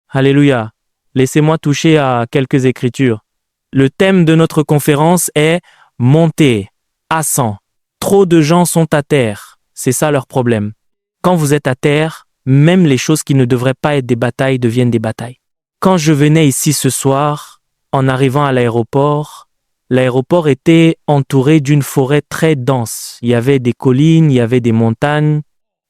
Alléluia. Laissez-moi toucher à quelques écritures. Le thème de notre conférence est « Monter, ascend ». Trop de gens sont à terre. C'est ça leur problème. Quand vous êtes à terre, même les choses qui ne devraient pas être des batailles deviennent des batailles. Quand je venais ici ce soir, en arrivant à l'aéroport était entouré d'une forêt très dense. Il y avait des collines, il y avait des montagnes.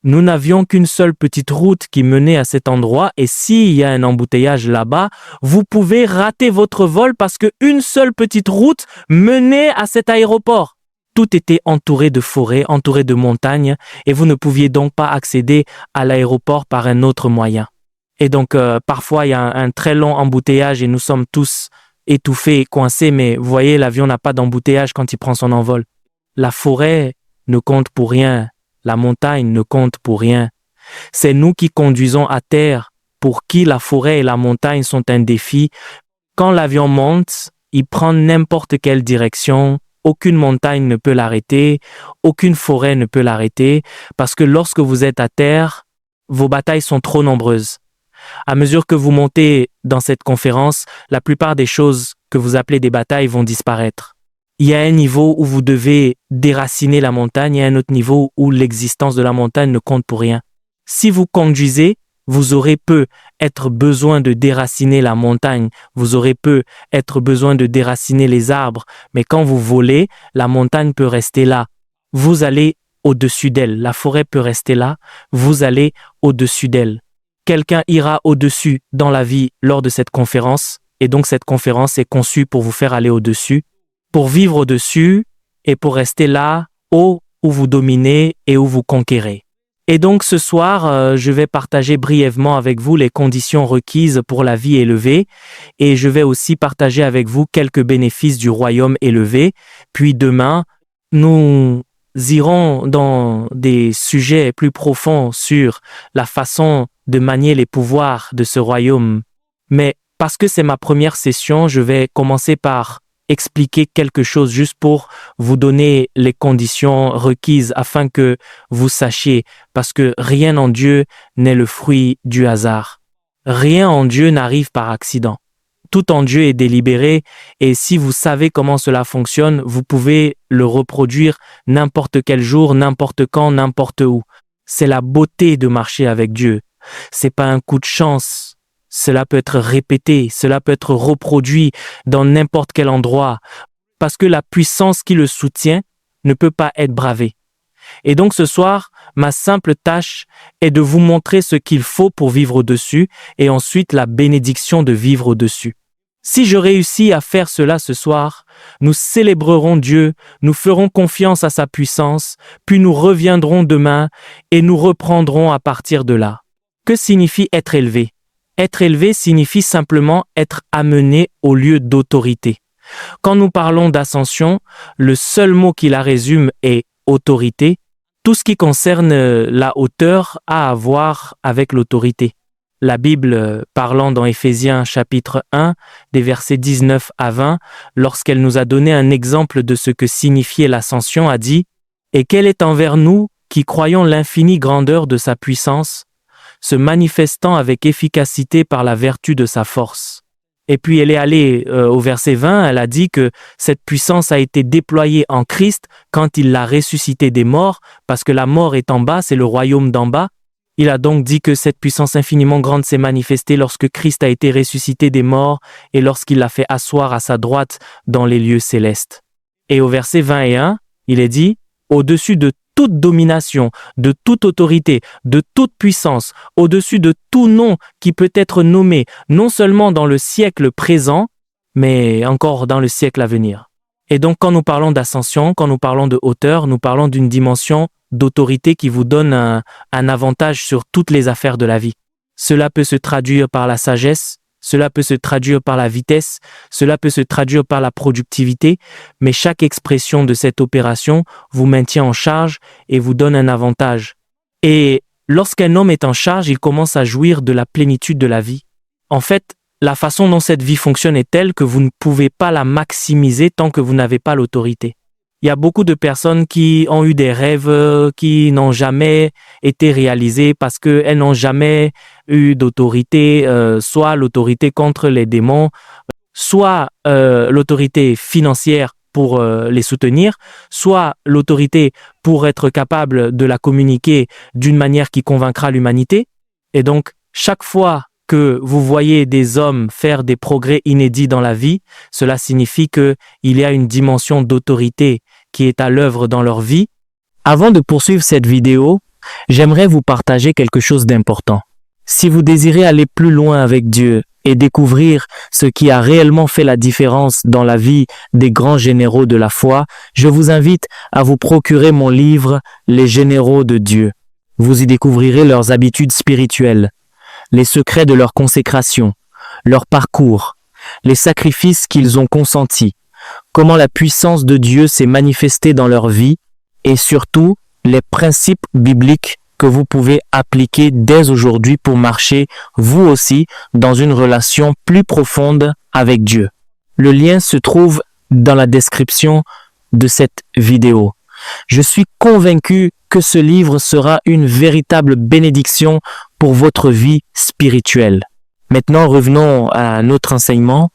Nous n'avions qu'une seule petite route qui menait à cet endroit et s'il y a un embouteillage là-bas, vous pouvez rater votre vol parce qu'une seule petite route menait à cet aéroport. Tout était entouré de forêts, entouré de montagnes et vous ne pouviez donc pas accéder à l'aéroport par un autre moyen. Et donc, parfois, il y a un très long embouteillage et nous sommes tous étouffés et coincés, mais vous voyez, l'avion n'a pas d'embouteillage quand il prend son envol. La forêt ne compte pour rien. La montagne ne compte pour rien. C'est nous qui conduisons à terre, pour qui la forêt et la montagne sont un défi. Quand l'avion monte, il prend n'importe quelle direction. Aucune montagne ne peut l'arrêter, aucune forêt ne peut l'arrêter, parce que lorsque vous êtes à terre, vos batailles sont trop nombreuses. À mesure que vous montez dans cette conférence, la plupart des choses que vous appelez des batailles vont disparaître. Il y a un niveau où vous devez déraciner la montagne et un autre niveau où l'existence de la montagne ne compte pour rien. Si vous conduisez, vous aurez peut-être besoin de déraciner la montagne, vous aurez peut-être besoin de déraciner les arbres, mais quand vous volez, la montagne peut rester là. Vous allez au-dessus d'elle, la forêt peut rester là, vous allez au-dessus d'elle. Quelqu'un ira au-dessus dans la vie lors de cette conférence, et donc cette conférence est conçue pour vous faire aller au-dessus, pour vivre au-dessus et pour rester là, haut, où vous dominez et où vous conquérez. Et donc ce soir, je vais partager brièvement avec vous les conditions requises pour la vie élevée et je vais aussi partager avec vous quelques bénéfices du royaume élevé. Puis demain, nous irons dans des sujets plus profonds sur la façon de manier les pouvoirs de ce royaume. Mais parce que c'est ma première session, je vais commencer par expliquer quelque chose juste pour vous donner les conditions requises afin que vous sachiez, parce que rien en Dieu n'est le fruit du hasard. Rien en Dieu n'arrive par accident. Tout en Dieu est délibéré et si vous savez comment cela fonctionne, vous pouvez le reproduire n'importe quel jour, n'importe quand, n'importe où. C'est la beauté de marcher avec Dieu. C'est pas un coup de chance. Cela peut être répété, cela peut être reproduit dans n'importe quel endroit, parce que la puissance qui le soutient ne peut pas être bravée. Et donc ce soir, ma simple tâche est de vous montrer ce qu'il faut pour vivre au-dessus et ensuite la bénédiction de vivre au-dessus. Si je réussis à faire cela ce soir, nous célébrerons Dieu, nous ferons confiance à sa puissance, puis nous reviendrons demain et nous reprendrons à partir de là. Que signifie être élevé ? Être élevé signifie simplement être amené au lieu d'autorité. Quand nous parlons d'ascension, le seul mot qui la résume est autorité. Tout ce qui concerne la hauteur a à voir avec l'autorité. La Bible, parlant dans Éphésiens chapitre 1, des versets 19 à 20, lorsqu'elle nous a donné un exemple de ce que signifiait l'ascension, a dit « Et quelle est envers nous qui croyons l'infinie grandeur de sa puissance, se manifestant avec efficacité par la vertu de sa force. » Et puis elle est allée au verset 20, elle a dit que cette puissance a été déployée en Christ quand il l'a ressuscité des morts, parce que la mort est en bas, c'est le royaume d'en bas. Il a donc dit que cette puissance infiniment grande s'est manifestée lorsque Christ a été ressuscité des morts et lorsqu'il l'a fait asseoir à sa droite dans les lieux célestes. Et au verset 21, il est dit « Au-dessus de toute domination, de toute autorité, de toute puissance, au-dessus de tout nom qui peut être nommé, non seulement dans le siècle présent, mais encore dans le siècle à venir. » Et donc, quand nous parlons d'ascension, quand nous parlons de hauteur, nous parlons d'une dimension d'autorité qui vous donne un avantage sur toutes les affaires de la vie. Cela peut se traduire par la sagesse, cela peut se traduire par la vitesse, cela peut se traduire par la productivité, mais chaque expression de cette opération vous maintient en charge et vous donne un avantage. Et lorsqu'un homme est en charge, il commence à jouir de la plénitude de la vie. En fait, la façon dont cette vie fonctionne est telle que vous ne pouvez pas la maximiser tant que vous n'avez pas l'autorité. Il y a beaucoup de personnes qui ont eu des rêves qui n'ont jamais été réalisés parce qu'elles n'ont jamais eu d'autorité, soit l'autorité contre les démons, soit l'autorité financière pour les soutenir, soit l'autorité pour être capable de la communiquer d'une manière qui convaincra l'humanité. Et donc, chaque fois que vous voyez des hommes faire des progrès inédits dans la vie, cela signifie qu'il y a une dimension d'autorité qui est à l'œuvre dans leur vie. Avant de poursuivre cette vidéo, j'aimerais vous partager quelque chose d'important. Si vous désirez aller plus loin avec Dieu et découvrir ce qui a réellement fait la différence dans la vie des grands généraux de la foi, je vous invite à vous procurer mon livre « Les généraux de Dieu ». Vous y découvrirez leurs habitudes spirituelles, les secrets de leur consécration, leur parcours, les sacrifices qu'ils ont consentis, comment la puissance de Dieu s'est manifestée dans leur vie et surtout les principes bibliques que vous pouvez appliquer dès aujourd'hui pour marcher, vous aussi, dans une relation plus profonde avec Dieu. Le lien se trouve dans la description de cette vidéo. Je suis convaincu que ce livre sera une véritable bénédiction pour votre vie spirituelle. Maintenant, revenons à notre enseignement.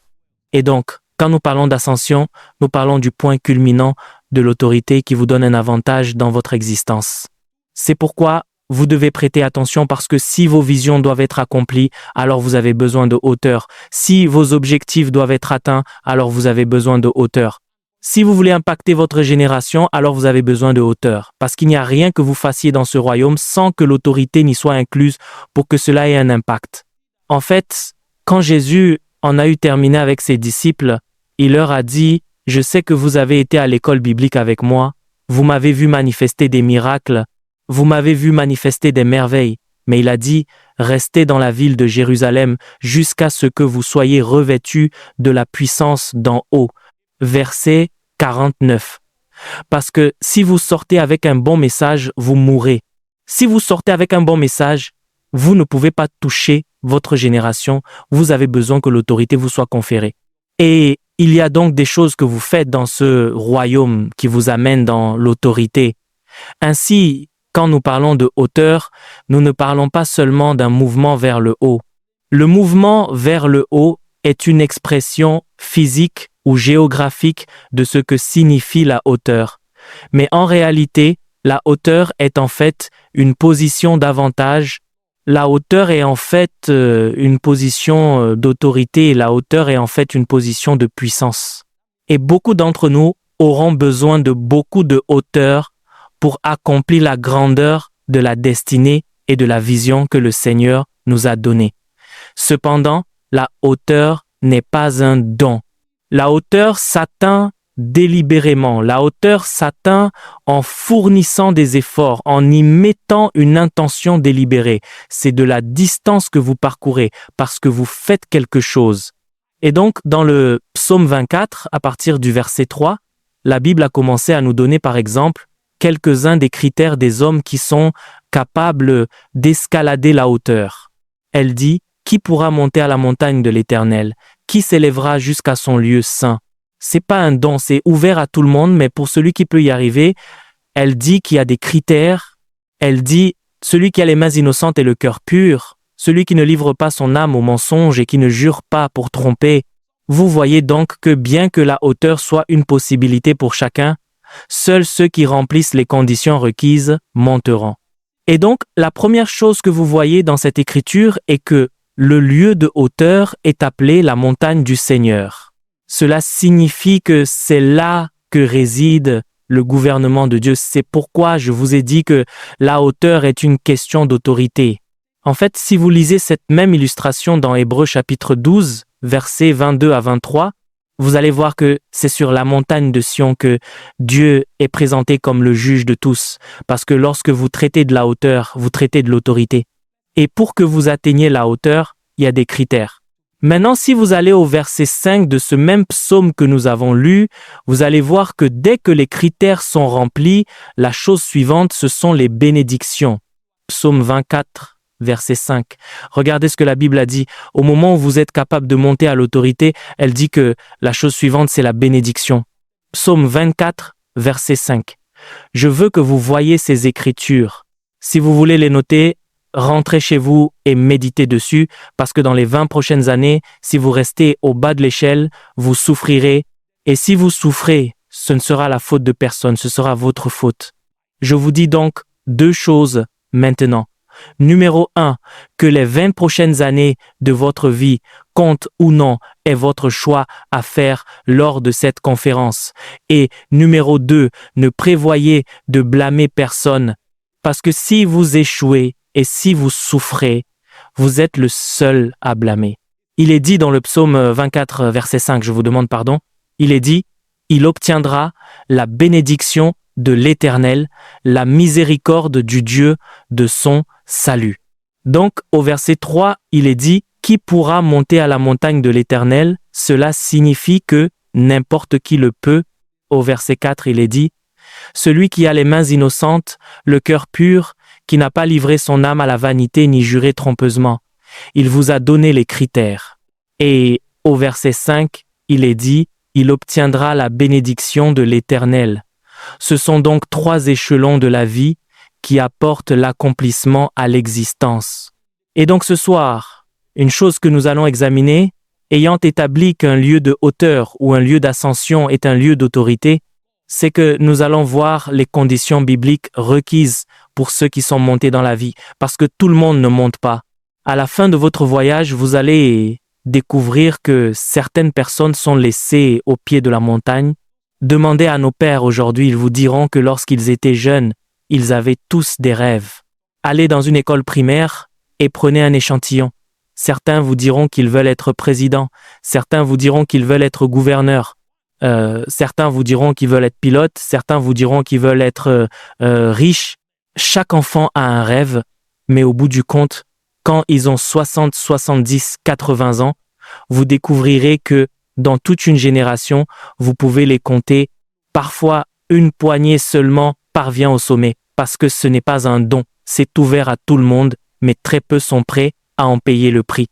Et donc, quand nous parlons d'ascension, nous parlons du point culminant de l'autorité qui vous donne un avantage dans votre existence. C'est pourquoi vous devez prêter attention parce que si vos visions doivent être accomplies, alors vous avez besoin de hauteur. Si vos objectifs doivent être atteints, alors vous avez besoin de hauteur. Si vous voulez impacter votre génération, alors vous avez besoin de hauteur. Parce qu'il n'y a rien que vous fassiez dans ce royaume sans que l'autorité n'y soit incluse pour que cela ait un impact. En fait, quand Jésus en a eu terminé avec ses disciples, il leur a dit « Je sais que vous avez été à l'école biblique avec moi, vous m'avez vu manifester des miracles, vous m'avez vu manifester des merveilles. » Mais il a dit « Restez dans la ville de Jérusalem jusqu'à ce que vous soyez revêtus de la puissance d'en haut. » Verset 49. Parce que si vous sortez avec un bon message, vous mourrez. Si vous sortez avec un bon message, vous ne pouvez pas toucher votre génération. Vous avez besoin que l'autorité vous soit conférée. Et il y a donc des choses que vous faites dans ce royaume qui vous amènent dans l'autorité. Ainsi, quand nous parlons de hauteur, nous ne parlons pas seulement d'un mouvement vers le haut. Le mouvement vers le haut est une expression physique ou géographique de ce que signifie la hauteur. Mais en réalité, la hauteur est en fait une position d'avantage. La hauteur est en fait une position d'autorité et la hauteur est en fait une position de puissance. Et beaucoup d'entre nous auront besoin de beaucoup de hauteur pour accomplir la grandeur de la destinée et de la vision que le Seigneur nous a donnée. Cependant, la hauteur n'est pas un don. La hauteur s'atteint délibérément. La hauteur s'atteint en fournissant des efforts, en y mettant une intention délibérée. C'est de la distance que vous parcourez parce que vous faites quelque chose. Et donc, dans le psaume 24, à partir du verset 3, la Bible a commencé à nous donner, par exemple, quelques-uns des critères des hommes qui sont capables d'escalader la hauteur. Elle dit « Qui pourra monter à la montagne de l'Éternel? Qui s'élèvera jusqu'à son lieu saint ?» C'est pas un don, c'est ouvert à tout le monde, mais pour celui qui peut y arriver, elle dit qu'il y a des critères. Elle dit « Celui qui a les mains innocentes et le cœur pur, celui qui ne livre pas son âme au mensonge et qui ne jure pas pour tromper. » Vous voyez donc que bien que la hauteur soit une possibilité pour chacun, seuls ceux qui remplissent les conditions requises monteront. Et donc, la première chose que vous voyez dans cette écriture est que le lieu de hauteur est appelé la montagne du Seigneur. Cela signifie que c'est là que réside le gouvernement de Dieu. C'est pourquoi je vous ai dit que la hauteur est une question d'autorité. En fait, si vous lisez cette même illustration dans Hébreux chapitre 12, versets 22 à 23, vous allez voir que c'est sur la montagne de Sion que Dieu est présenté comme le juge de tous, parce que lorsque vous traitez de la hauteur, vous traitez de l'autorité. Et pour que vous atteigniez la hauteur, il y a des critères. Maintenant, si vous allez au verset 5 de ce même psaume que nous avons lu, vous allez voir que dès que les critères sont remplis, la chose suivante, ce sont les bénédictions. Psaume 24, verset 5. Regardez ce que la Bible a dit. Au moment où vous êtes capable de monter à l'autorité, elle dit que la chose suivante, c'est la bénédiction. Psaume 24, verset 5. Je veux que vous voyiez ces écritures. Si vous voulez les noter, rentrez chez vous et méditez dessus, parce que dans les 20 prochaines années, si vous restez au bas de l'échelle, vous souffrirez. Et si vous souffrez, ce ne sera la faute de personne, ce sera votre faute. Je vous dis donc 2 choses maintenant. Numéro 1, que les 20 prochaines années de votre vie comptent ou non est votre choix à faire lors de cette conférence. Et numéro 2, ne prévoyez de blâmer personne, parce que si vous échouez et si vous souffrez, vous êtes le seul à blâmer. Il est dit dans le psaume 24, verset 5, je vous demande pardon, il est dit, « Il obtiendra la bénédiction de l'Éternel, la miséricorde du Dieu de son salut. » Donc, au verset 3, il est dit « Qui pourra monter à la montagne de l'Éternel ?» Cela signifie que n'importe qui le peut. Au verset 4, il est dit « Celui qui a les mains innocentes, le cœur pur, qui n'a pas livré son âme à la vanité ni juré trompeusement. Il vous a donné les critères. » Et au verset 5, il est dit « Il obtiendra la bénédiction de l'Éternel. » Ce sont donc 3 échelons de la vie qui apportent l'accomplissement à l'existence. Et donc ce soir, une chose que nous allons examiner, ayant établi qu'un lieu de hauteur ou un lieu d'ascension est un lieu d'autorité, c'est que nous allons voir les conditions bibliques requises pour ceux qui sont montés dans la vie, parce que tout le monde ne monte pas. À la fin de votre voyage, vous allez découvrir que certaines personnes sont laissées au pied de la montagne. Demandez à nos pères aujourd'hui, ils vous diront que lorsqu'ils étaient jeunes, ils avaient tous des rêves. Allez dans une école primaire et prenez un échantillon. Certains vous diront qu'ils veulent être présidents, certains vous diront qu'ils veulent être gouverneurs, certains vous diront qu'ils veulent être pilotes, certains vous diront qu'ils veulent être riches. Chaque enfant a un rêve, mais au bout du compte, quand ils ont 60, 70, 80 ans, vous découvrirez que dans toute une génération, vous pouvez les compter. Parfois, une poignée seulement parvient au sommet, parce que ce n'est pas un don, c'est ouvert à tout le monde, mais très peu sont prêts à en payer le prix.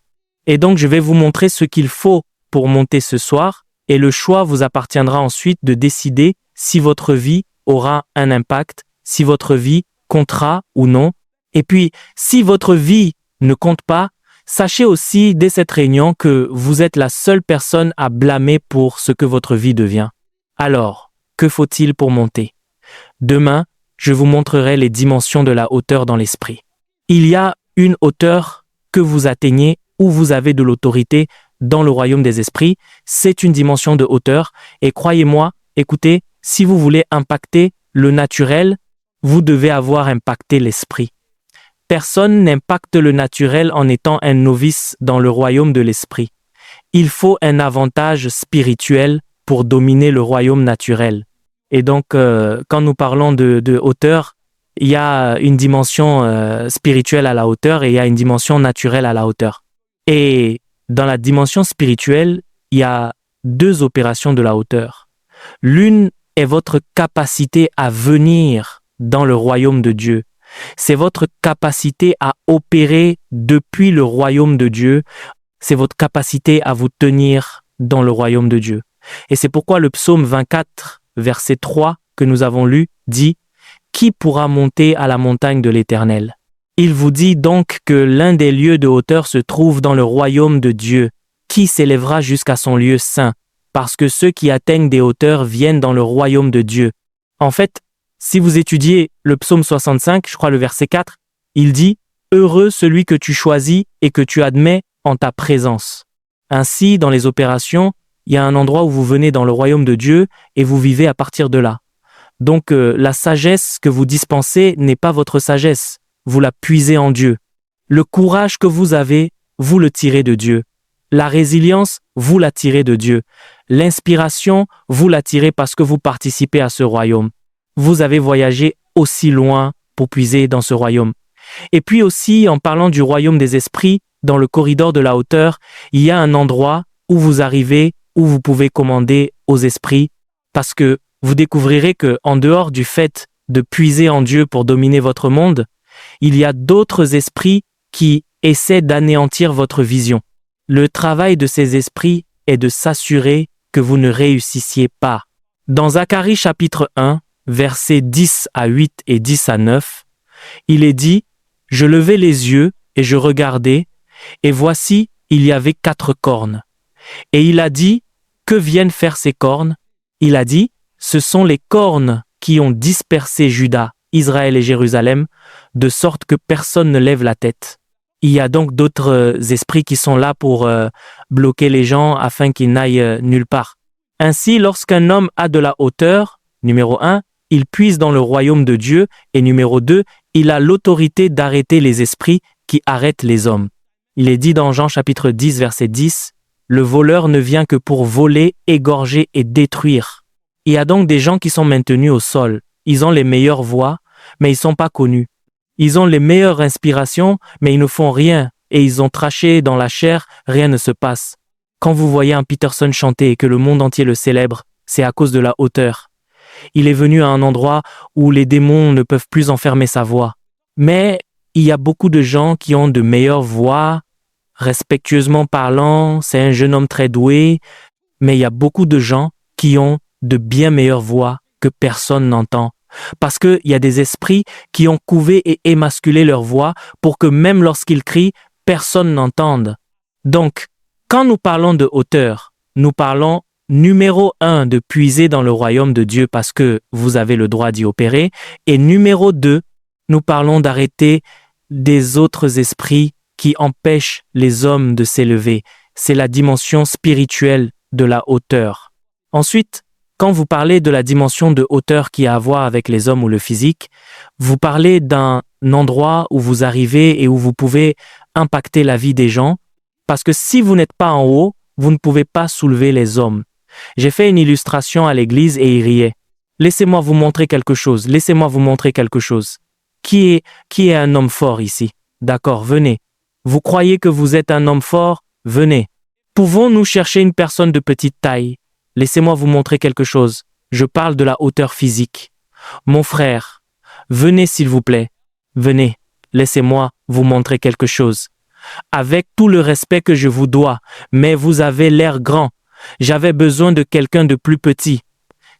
Et donc, je vais vous montrer ce qu'il faut pour monter ce soir, et le choix vous appartiendra ensuite de décider si votre vie aura un impact, si votre vie comptera ou non. Et puis, si votre vie ne compte pas, sachez aussi dès cette réunion que vous êtes la seule personne à blâmer pour ce que votre vie devient. Alors, que faut-il pour monter? Demain, je vous montrerai les dimensions de la hauteur dans l'esprit. Il y a une hauteur que vous atteignez où vous avez de l'autorité dans le royaume des esprits. C'est une dimension de hauteur et croyez-moi, écoutez, si vous voulez impacter le naturel, vous devez avoir impacté l'esprit. Personne n'impacte le naturel en étant un novice dans le royaume de l'esprit. Il faut un avantage spirituel pour dominer le royaume naturel. Et donc, quand nous parlons de hauteur, il y a une dimension spirituelle à la hauteur et il y a une dimension naturelle à la hauteur. Et dans la dimension spirituelle, il y a 2 opérations de la hauteur. L'une est votre capacité à venir dans le royaume de Dieu. C'est votre capacité à opérer depuis le royaume de Dieu. C'est votre capacité à vous tenir dans le royaume de Dieu. Et c'est pourquoi le psaume 24, verset 3 que nous avons lu, dit « Qui pourra monter à la montagne de l'Éternel ?» Il vous dit donc que l'un des lieux de hauteur se trouve dans le royaume de Dieu. Qui s'élèvera jusqu'à son lieu saint? Parce que ceux qui atteignent des hauteurs viennent dans le royaume de Dieu. En fait, si vous étudiez le psaume 65, je crois le verset 4, il dit « Heureux celui que tu choisis et que tu admets en ta présence. » Ainsi, dans les opérations, il y a un endroit où vous venez dans le royaume de Dieu et vous vivez à partir de là. Donc, la sagesse que vous dispensez n'est pas votre sagesse, vous la puisez en Dieu. Le courage que vous avez, vous le tirez de Dieu. La résilience, vous la tirez de Dieu. L'inspiration, vous la tirez parce que vous participez à ce royaume. Vous avez voyagé aussi loin pour puiser dans ce royaume. Et puis aussi, en parlant du royaume des esprits, dans le corridor de la hauteur, il y a un endroit où vous arrivez, où vous pouvez commander aux esprits, parce que vous découvrirez que, en dehors du fait de puiser en Dieu pour dominer votre monde, il y a d'autres esprits qui essaient d'anéantir votre vision. Le travail de ces esprits est de s'assurer que vous ne réussissiez pas. Dans Zacharie chapitre 1, versets 10 à 8 et 10 à 9, il est dit « Je levai les yeux et je regardai, et voici, il y avait 4 cornes. Et il a dit « Que viennent faire ces cornes ?» Il a dit « Ce sont les cornes qui ont dispersé Juda, Israël et Jérusalem, de sorte que personne ne lève la tête. » Il y a donc d'autres esprits qui sont là pour bloquer les gens afin qu'ils n'aillent nulle part. Ainsi, lorsqu'un homme a de la hauteur, numéro 1, il puise dans le royaume de Dieu, et numéro 2, il a l'autorité d'arrêter les esprits qui arrêtent les hommes. Il est dit dans Jean chapitre 10, verset 10, « Le voleur ne vient que pour voler, égorger et détruire. » Il y a donc des gens qui sont maintenus au sol. Ils ont les meilleures voix, mais ils ne sont pas connus. Ils ont les meilleures inspirations, mais ils ne font rien, et ils ont traché dans la chair, rien ne se passe. Quand vous voyez un Peterson chanter et que le monde entier le célèbre, c'est à cause de la hauteur. Il est venu à un endroit où les démons ne peuvent plus enfermer sa voix. Mais il y a beaucoup de gens qui ont de meilleures voix, respectueusement parlant, c'est un jeune homme très doué, mais il y a beaucoup de gens qui ont de bien meilleures voix que personne n'entend. Parce qu'il y a des esprits qui ont couvé et émasculé leur voix pour que même lorsqu'ils crient, personne n'entende. Donc, quand nous parlons de hauteur, nous parlons numéro 1 de puiser dans le royaume de Dieu parce que vous avez le droit d'y opérer, et numéro 2, nous parlons d'arrêter des autres esprits qui empêchent les hommes de s'élever. C'est la dimension spirituelle de la hauteur. Ensuite, quand vous parlez de la dimension de hauteur qui a à voir avec les hommes ou le physique, vous parlez d'un endroit où vous arrivez et où vous pouvez impacter la vie des gens, parce que si vous n'êtes pas en haut, vous ne pouvez pas soulever les hommes. J'ai fait une illustration à l'église et ils riaient. Laissez-moi vous montrer quelque chose, laissez-moi vous montrer quelque chose. Qui est un homme fort ici? D'accord, venez. Vous croyez que vous êtes un homme fort? Venez. Pouvons-nous chercher une personne de petite taille? Laissez-moi vous montrer quelque chose. Je parle de la hauteur physique. Mon frère, venez s'il vous plaît. Venez, laissez-moi vous montrer quelque chose. Avec tout le respect que je vous dois, mais vous avez l'air grand. J'avais besoin de quelqu'un de plus petit.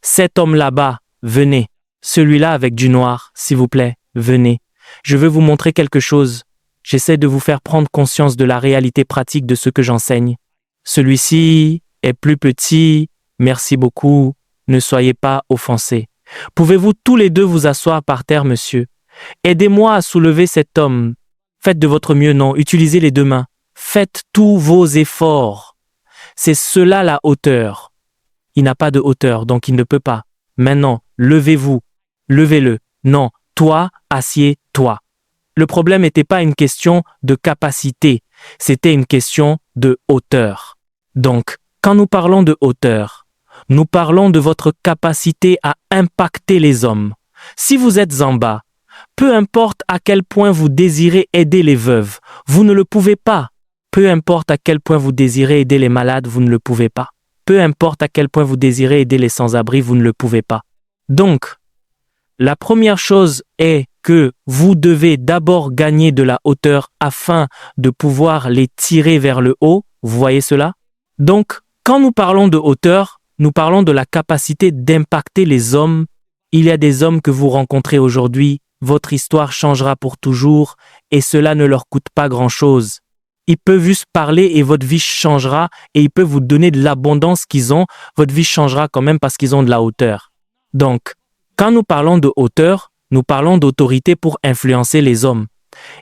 Cet homme là-bas, venez. Celui-là avec du noir, s'il vous plaît, venez. Je veux vous montrer quelque chose. J'essaie de vous faire prendre conscience de la réalité pratique de ce que j'enseigne. Celui-ci est plus petit. Merci beaucoup. Ne soyez pas offensés. Pouvez-vous tous les deux vous asseoir par terre, monsieur? Aidez-moi à soulever cet homme. Faites de votre mieux, non. Utilisez les 2 mains. Faites tous vos efforts. C'est cela la hauteur. Il n'a pas de hauteur, donc il ne peut pas. Maintenant, levez-vous. Levez-le. Non, toi, assieds-toi. Le problème n'était pas une question de capacité, c'était une question de hauteur. Donc, quand nous parlons de hauteur, nous parlons de votre capacité à impacter les hommes. Si vous êtes en bas, peu importe à quel point vous désirez aider les veuves, vous ne le pouvez pas. Peu importe à quel point vous désirez aider les malades, vous ne le pouvez pas. Peu importe à quel point vous désirez aider les sans-abri, vous ne le pouvez pas. Donc, la première chose est que vous devez d'abord gagner de la hauteur afin de pouvoir les tirer vers le haut. Vous voyez cela? Donc, quand nous parlons de hauteur, nous parlons de la capacité d'impacter les hommes. Il y a des hommes que vous rencontrez aujourd'hui, votre histoire changera pour toujours et cela ne leur coûte pas grand-chose. Ils peuvent juste parler et votre vie changera et ils peuvent vous donner de l'abondance qu'ils ont. Votre vie changera quand même parce qu'ils ont de la hauteur. Donc, quand nous parlons de hauteur, nous parlons d'autorité pour influencer les hommes.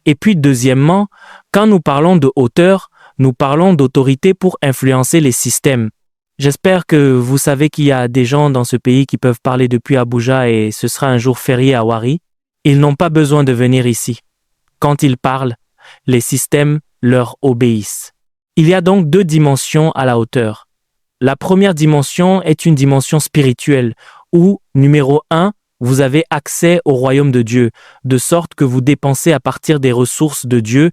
Et puis deuxièmement, quand nous parlons de hauteur, nous parlons d'autorité pour influencer les systèmes. J'espère que vous savez qu'il y a des gens dans ce pays qui peuvent parler depuis Abuja et ce sera un jour férié à Wari. Ils n'ont pas besoin de venir ici. Quand ils parlent, les systèmes leur obéissent. Il y a donc 2 dimensions à la hauteur. La première dimension est une dimension spirituelle où, numéro 1, vous avez accès au royaume de Dieu, de sorte que vous dépensez à partir des ressources de Dieu.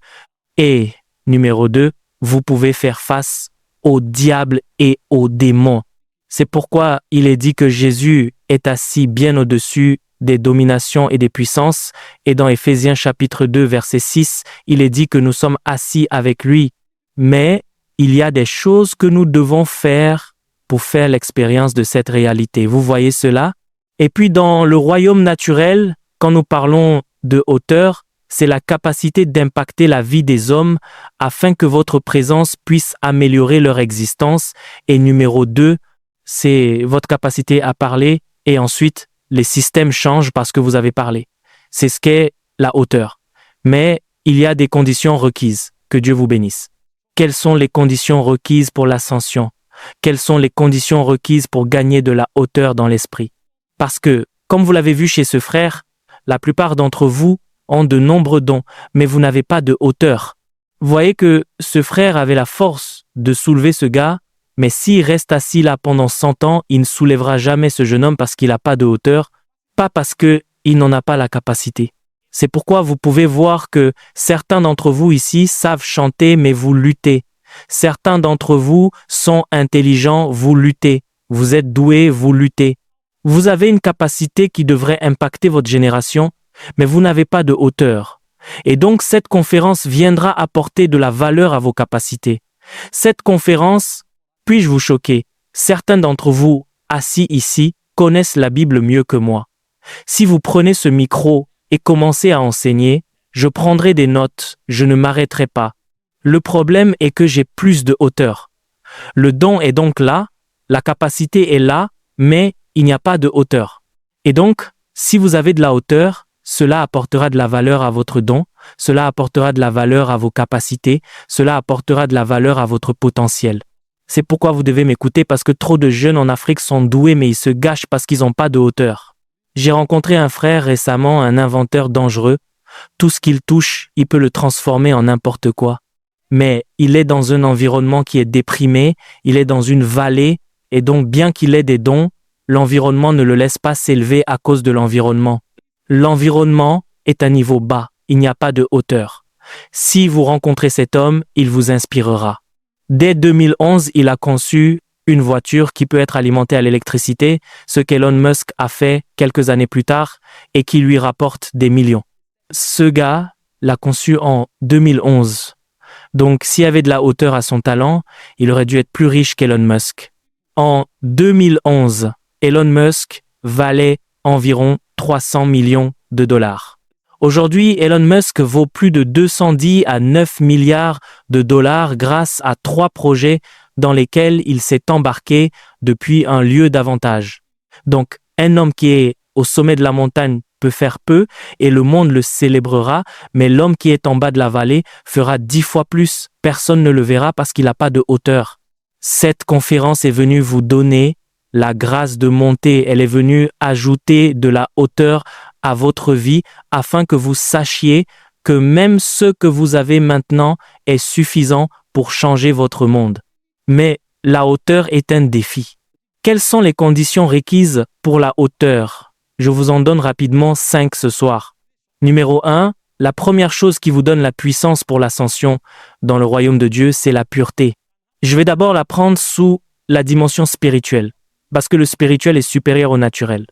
Et, numéro 2, vous pouvez faire face au diable et aux démons. C'est pourquoi il est dit que Jésus est assis bien au-dessus des dominations et des puissances. Et dans Éphésiens chapitre 2, verset 6, il est dit que nous sommes assis avec lui. Mais il y a des choses que nous devons faire pour faire l'expérience de cette réalité. Vous voyez cela? Et puis dans le royaume naturel, quand nous parlons de hauteur, c'est la capacité d'impacter la vie des hommes afin que votre présence puisse améliorer leur existence. Et numéro 2, c'est votre capacité à parler et ensuite les systèmes changent parce que vous avez parlé. C'est ce qu'est la hauteur. Mais il y a des conditions requises. Que Dieu vous bénisse. Quelles sont les conditions requises pour l'ascension? Quelles sont les conditions requises pour gagner de la hauteur dans l'esprit? Parce que, comme vous l'avez vu chez ce frère, la plupart d'entre vous ont de nombreux dons, mais vous n'avez pas de hauteur. Vous voyez que ce frère avait la force de soulever ce gars, mais s'il reste assis là pendant 100 ans, il ne soulèvera jamais ce jeune homme parce qu'il n'a pas de hauteur, pas parce qu'il n'en a pas la capacité. C'est pourquoi vous pouvez voir que certains d'entre vous ici savent chanter, mais vous luttez. Certains d'entre vous sont intelligents, vous luttez. Vous êtes doués, vous luttez. Vous avez une capacité qui devrait impacter votre génération, mais vous n'avez pas de hauteur. Et donc cette conférence viendra apporter de la valeur à vos capacités. Cette conférence, puis-je vous choquer, certains d'entre vous, assis ici, connaissent la Bible mieux que moi. Si vous prenez ce micro et commencez à enseigner, je prendrai des notes, je ne m'arrêterai pas. Le problème est que j'ai plus de hauteur. Le don est donc là, la capacité est là, mais il n'y a pas de hauteur. Et donc, si vous avez de la hauteur, cela apportera de la valeur à votre don, cela apportera de la valeur à vos capacités, cela apportera de la valeur à votre potentiel. C'est pourquoi vous devez m'écouter parce que trop de jeunes en Afrique sont doués mais ils se gâchent parce qu'ils n'ont pas de hauteur. J'ai rencontré un frère récemment, un inventeur dangereux. Tout ce qu'il touche, il peut le transformer en n'importe quoi. Mais il est dans un environnement qui est déprimé, il est dans une vallée, et donc bien qu'il ait des dons, l'environnement ne le laisse pas s'élever à cause de l'environnement. L'environnement est à niveau bas, il n'y a pas de hauteur. Si vous rencontrez cet homme, il vous inspirera. Dès 2011, il a conçu une voiture qui peut être alimentée à l'électricité, ce qu'Elon Musk a fait quelques années plus tard et qui lui rapporte des millions. Ce gars l'a conçu en 2011. Donc, s'il y avait de la hauteur à son talent, il aurait dû être plus riche qu'Elon Musk. En 2011, Elon Musk valait environ 300 millions de dollars. Aujourd'hui, Elon Musk vaut plus de 210 à 9 milliards de dollars grâce à 3 projets dans lesquels il s'est embarqué depuis un lieu d'avantage. Donc, un homme qui est au sommet de la montagne peut faire peu et le monde le célébrera, mais l'homme qui est en bas de la vallée fera 10 fois plus. Personne ne le verra parce qu'il n'a pas de hauteur. Cette conférence est venue vous donner la grâce de monter. Elle est venue ajouter de la hauteur à votre vie afin que vous sachiez que même ce que vous avez maintenant est suffisant pour changer votre monde. Mais la hauteur est un défi. Quelles sont les conditions requises pour la hauteur? Je vous en donne rapidement 5 ce soir. Numéro 1, la première chose qui vous donne la puissance pour l'ascension dans le royaume de Dieu, c'est la pureté. Je vais d'abord la prendre sous la dimension spirituelle, parce que le spirituel est supérieur au naturel.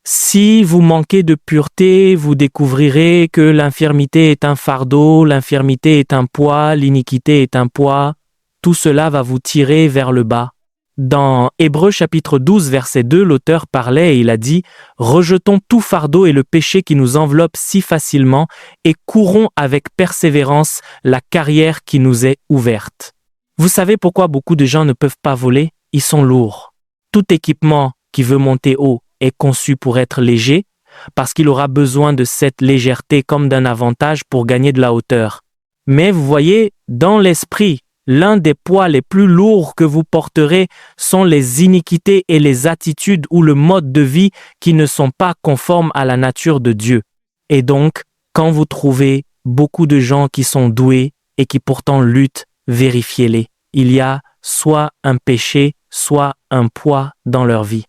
Si vous manquez de pureté, vous découvrirez que l'infirmité est un fardeau, l'infirmité est un poids, l'iniquité est un poids. Tout cela va vous tirer vers le bas. Dans Hébreux chapitre 12, verset 2, l'auteur parlait et il a dit « Rejetons tout fardeau et le péché qui nous enveloppe si facilement et courons avec persévérance la carrière qui nous est ouverte. » Vous savez pourquoi beaucoup de gens ne peuvent pas voler? Ils sont lourds. Tout équipement qui veut monter haut est conçu pour être léger parce qu'il aura besoin de cette légèreté comme d'un avantage pour gagner de la hauteur. Mais vous voyez, dans l'esprit, l'un des poids les plus lourds que vous porterez sont les iniquités et les attitudes ou le mode de vie qui ne sont pas conformes à la nature de Dieu. Et donc, quand vous trouvez beaucoup de gens qui sont doués et qui pourtant luttent, vérifiez-les. Il y a soit un péché, soit un poids dans leur vie.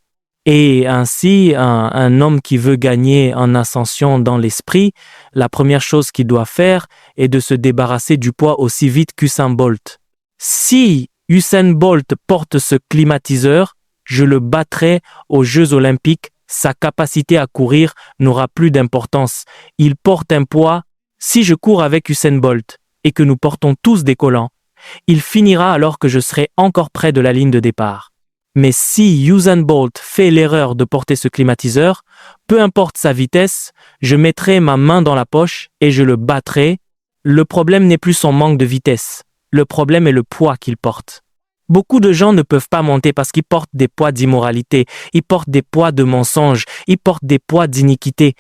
Et ainsi, un homme qui veut gagner en ascension dans l'esprit, la première chose qu'il doit faire est de se débarrasser du poids aussi vite qu'Usain Bolt. Si Usain Bolt porte ce climatiseur, je le battrai aux Jeux Olympiques. Sa capacité à courir n'aura plus d'importance. Il porte un poids. Si je cours avec Usain Bolt et que nous portons tous des collants, il finira alors que je serai encore près de la ligne de départ. Mais si Usain Bolt fait l'erreur de porter ce climatiseur, peu importe sa vitesse, je mettrai ma main dans la poche et je le battrai. Le problème n'est plus son manque de vitesse. Le problème est le poids qu'il porte. Beaucoup de gens ne peuvent pas monter parce qu'ils portent des poids d'immoralité, ils portent des poids de mensonges, ils portent des poids d'iniquité.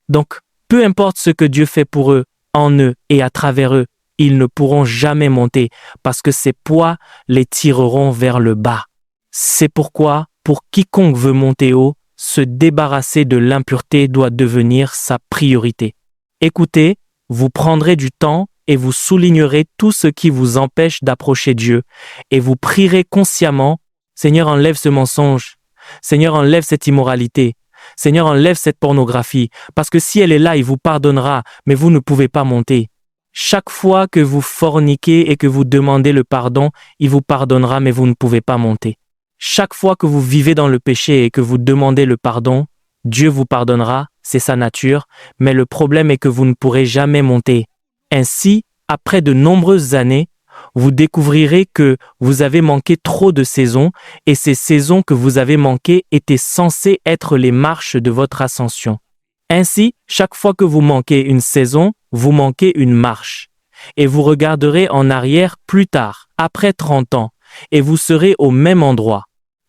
Donc, peu importe ce que Dieu fait pour eux, en eux et à travers eux, ils ne pourront jamais monter parce que ces poids les tireront vers le bas. C'est pourquoi, pour quiconque veut monter haut, se débarrasser de l'impureté doit devenir sa priorité. Écoutez, vous prendrez du temps et vous soulignerez tout ce qui vous empêche d'approcher Dieu et vous prierez consciemment, Seigneur, enlève ce mensonge, Seigneur, enlève cette immoralité, Seigneur, enlève cette pornographie, parce que si elle est là, il vous pardonnera, mais vous ne pouvez pas monter. Chaque fois que vous forniquez et que vous demandez le pardon, il vous pardonnera, mais vous ne pouvez pas monter. Chaque fois que vous vivez dans le péché et que vous demandez le pardon, Dieu vous pardonnera, c'est sa nature, mais le problème est que vous ne pourrez jamais monter. Ainsi, après de nombreuses années, vous découvrirez que vous avez manqué trop de saisons et ces saisons que vous avez manquées étaient censées être les marches de votre ascension. Ainsi, chaque fois que vous manquez une saison, vous manquez une marche. Et vous regarderez en arrière plus tard, après 30 ans, et vous serez au même endroit.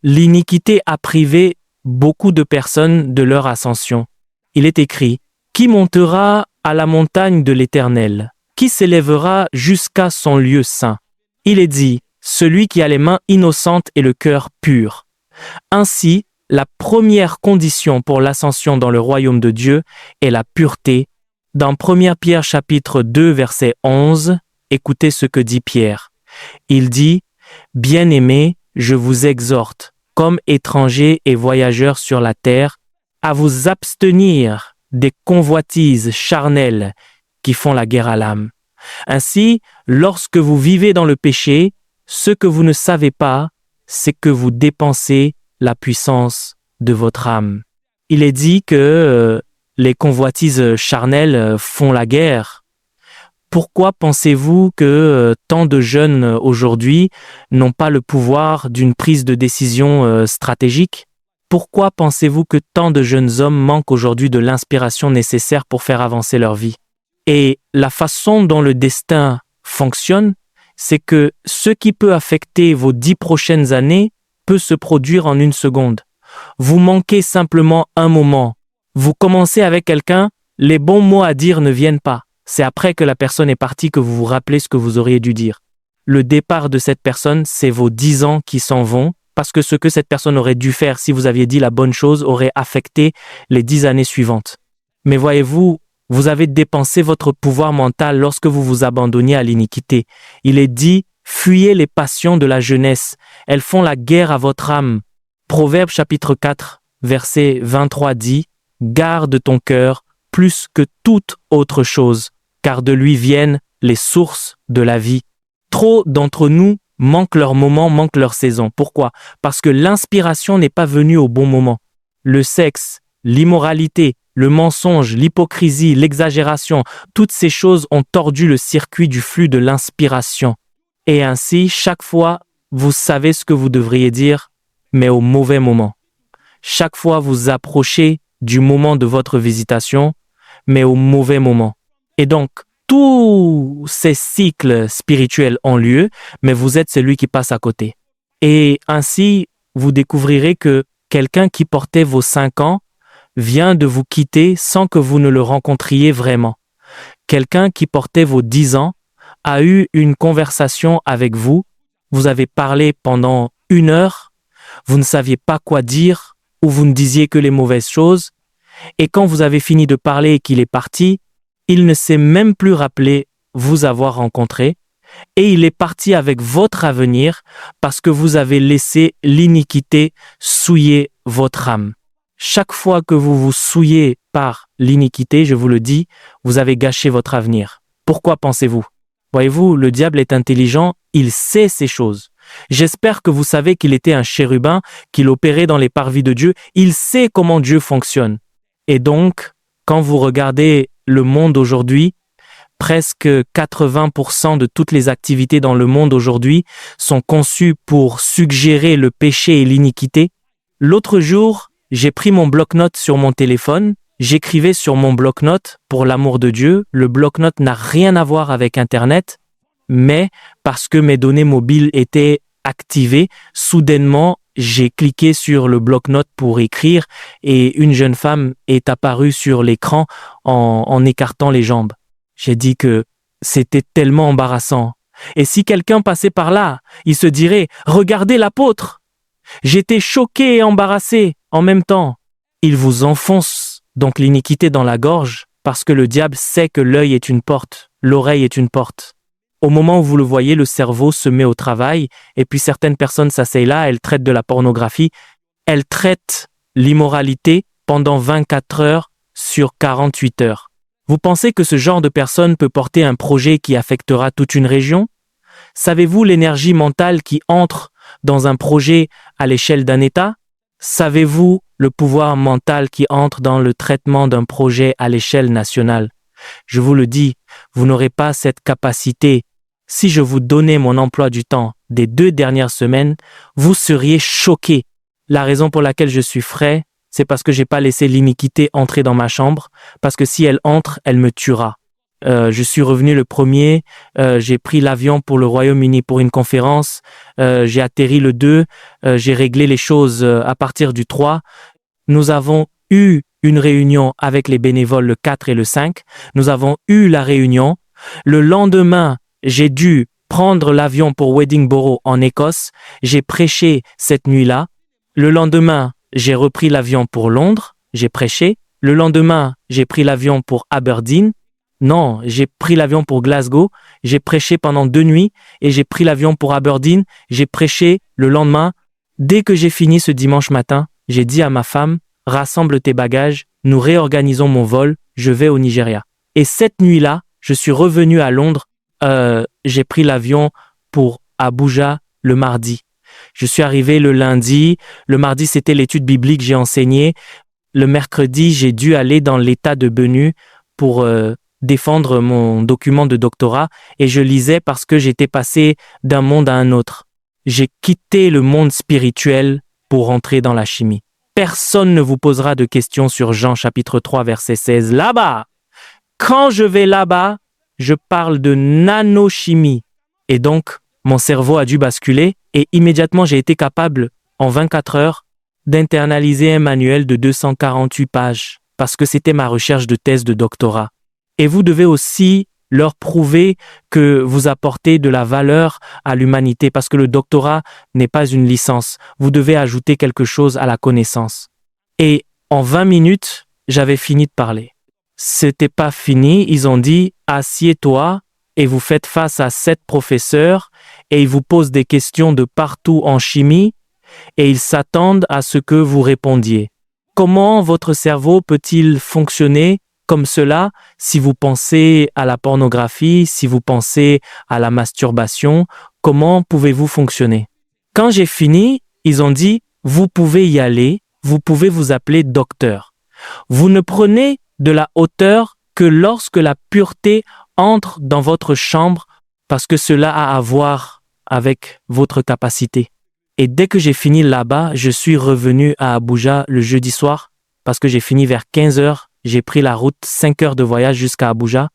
L'iniquité a privé beaucoup de personnes de leur ascension. Il est écrit, « Qui montera à la montagne de l'Éternel? Qui s'élèvera jusqu'à son lieu saint? » Il est dit, « Celui qui a les mains innocentes et le cœur pur. » Ainsi, la première condition pour l'ascension dans le royaume de Dieu est la pureté. Dans 1 Pierre chapitre 2 verset 11, écoutez ce que dit Pierre. Il dit, « Bien-aimés, je vous exhorte, comme étrangers et voyageurs sur la terre, à vous abstenir des convoitises charnelles qui font la guerre à l'âme. Ainsi, lorsque vous vivez dans le péché, ce que vous ne savez pas, c'est que vous dépensez la puissance de votre âme. » Il est dit que les convoitises charnelles font la guerre. Pourquoi pensez-vous que tant de jeunes aujourd'hui n'ont pas le pouvoir d'une prise de décision stratégique? Pourquoi pensez-vous que tant de jeunes hommes manquent aujourd'hui de l'inspiration nécessaire pour faire avancer leur vie? Et la façon dont le destin fonctionne, c'est que ce qui peut affecter vos 10 prochaines années peut se produire en une seconde. Vous manquez simplement un moment. Vous commencez avec quelqu'un, les bons mots à dire ne viennent pas. C'est après que la personne est partie que vous vous rappelez ce que vous auriez dû dire. Le départ de cette personne, c'est vos 10 ans qui s'en vont, parce que ce que cette personne aurait dû faire si vous aviez dit la bonne chose aurait affecté les 10 années suivantes. Mais voyez-vous, vous avez dépensé votre pouvoir mental lorsque vous vous abandonniez à l'iniquité. Il est dit, fuyez les passions de la jeunesse, elles font la guerre à votre âme. Proverbe chapitre 4, verset 23 dit, « Garde ton cœur plus que toute autre chose, car de lui viennent les sources de la vie. » Trop d'entre nous manquent leur moment, manquent leur saison. Pourquoi? Parce que l'inspiration n'est pas venue au bon moment. Le sexe, l'immoralité, le mensonge, l'hypocrisie, l'exagération, toutes ces choses ont tordu le circuit du flux de l'inspiration. Et ainsi, chaque fois, vous savez ce que vous devriez dire, mais au mauvais moment. Chaque fois, vous approchez du moment de votre visitation, mais au mauvais moment. Et donc, tous ces cycles spirituels ont lieu, mais vous êtes celui qui passe à côté. Et ainsi, vous découvrirez que quelqu'un qui portait vos 5 ans vient de vous quitter sans que vous ne le rencontriez vraiment. Quelqu'un qui portait vos 10 ans a eu une conversation avec vous, vous avez parlé pendant 1 heure, vous ne saviez pas quoi dire ou vous ne disiez que les mauvaises choses, et quand vous avez fini de parler et qu'il est parti, il ne s'est même plus rappelé vous avoir rencontré, et il est parti avec votre avenir parce que vous avez laissé l'iniquité souiller votre âme. Chaque fois que vous vous souillez par l'iniquité, je vous le dis, vous avez gâché votre avenir. Pourquoi pensez-vous? Voyez-vous, le diable est intelligent, il sait ces choses. J'espère que vous savez qu'il était un chérubin, qu'il opérait dans les parvis de Dieu. Il sait comment Dieu fonctionne. Et donc, quand vous regardez le monde aujourd'hui, Presque 80% de toutes les activités dans le monde aujourd'hui sont conçues pour suggérer le péché et l'iniquité. L'autre jour, j'ai pris mon bloc-notes sur mon téléphone, j'écrivais sur mon bloc-notes, pour l'amour de Dieu, le bloc-notes n'a rien à voir avec Internet, mais parce que mes données mobiles étaient activées, soudainement, j'ai cliqué sur le bloc-notes pour écrire et une jeune femme est apparue sur l'écran en écartant les jambes. J'ai dit que c'était tellement embarrassant. Et si quelqu'un passait par là, il se dirait « Regardez l'apôtre !» J'étais choqué et embarrassé en même temps. Il vous enfonce donc l'iniquité dans la gorge parce que le diable sait que l'œil est une porte, l'oreille est une porte. Au moment où vous le voyez, le cerveau se met au travail et puis certaines personnes s'asseyent là, elles traitent de la pornographie, elles traitent l'immoralité pendant 24 heures sur 48 heures. Vous pensez que ce genre de personne peut porter un projet qui affectera toute une région? Savez-vous l'énergie mentale qui entre dans un projet à l'échelle d'un État? Savez-vous le pouvoir mental qui entre dans le traitement d'un projet à l'échelle nationale? Je vous le dis, vous n'aurez pas cette capacité. Si je vous donnais mon emploi du temps des 2 dernières semaines, vous seriez choqués. La raison pour laquelle je suis frais, c'est parce que j'ai pas laissé l'iniquité entrer dans ma chambre, parce que si elle entre, elle me tuera. Je suis revenu le 1er, j'ai pris l'avion pour le Royaume-Uni pour une conférence, j'ai atterri le 2, j'ai réglé les choses à partir du 3. Nous avons eu une réunion avec les bénévoles le 4 et le 5. Nous avons eu la réunion. Le lendemain, j'ai dû prendre l'avion pour Weddingborough en Écosse. J'ai prêché cette nuit-là. Le lendemain, j'ai repris l'avion pour Londres. J'ai prêché. Le lendemain, j'ai pris l'avion pour Aberdeen. Non, j'ai pris l'avion pour Glasgow. J'ai prêché pendant 2 nuits et j'ai pris l'avion pour Aberdeen. J'ai prêché le lendemain. Dès que j'ai fini ce dimanche matin, j'ai dit à ma femme, rassemble tes bagages, nous réorganisons mon vol, je vais au Nigeria. Et cette nuit-là, je suis revenu à Londres, j'ai pris l'avion pour Abuja le mardi. Je suis arrivé le lundi, le mardi c'était l'étude biblique, j'ai enseigné. Le mercredi, j'ai dû aller dans l'état de Benue pour défendre mon document de doctorat et je lisais parce que j'étais passé d'un monde à un autre. J'ai quitté le monde spirituel pour entrer dans la chimie. Personne ne vous posera de questions sur Jean chapitre 3 verset 16. Là-bas, quand je vais là-bas, je parle de nanochimie. Et donc, mon cerveau a dû basculer et immédiatement j'ai été capable, en 24 heures, d'internaliser un manuel de 248 pages parce que c'était ma recherche de thèse de doctorat. Et vous devez aussi leur prouver que vous apportez de la valeur à l'humanité parce que le doctorat n'est pas une licence. Vous devez ajouter quelque chose à la connaissance. Et en 20 minutes, j'avais fini de parler. C'était pas fini. Ils ont dit « Assieds-toi et vous faites face à 7 professeurs et ils vous posent des questions de partout en chimie et ils s'attendent à ce que vous répondiez. Comment votre cerveau peut-il fonctionner comme cela si vous pensez à la pornographie, si vous pensez à la masturbation, comment pouvez-vous fonctionner? Quand j'ai fini, ils ont dit « Vous pouvez y aller, vous pouvez vous appeler docteur. Vous ne prenez de la hauteur que lorsque la pureté entre dans votre chambre parce que cela a à voir avec votre capacité. » Et dès que j'ai fini là-bas, je suis revenu à Abuja le jeudi soir parce que j'ai fini vers 15 heures. J'ai pris la route 5 heures de voyage jusqu'à Abuja.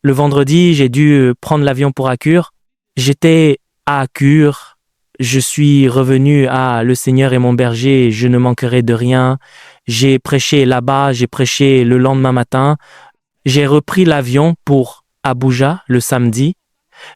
Le vendredi, j'ai dû prendre l'avion pour Accur. J'étais à Accur. Je suis revenu à Le Seigneur est mon berger, je ne manquerai de rien. J'ai prêché là-bas, j'ai prêché le lendemain matin. J'ai repris l'avion pour Abuja le samedi.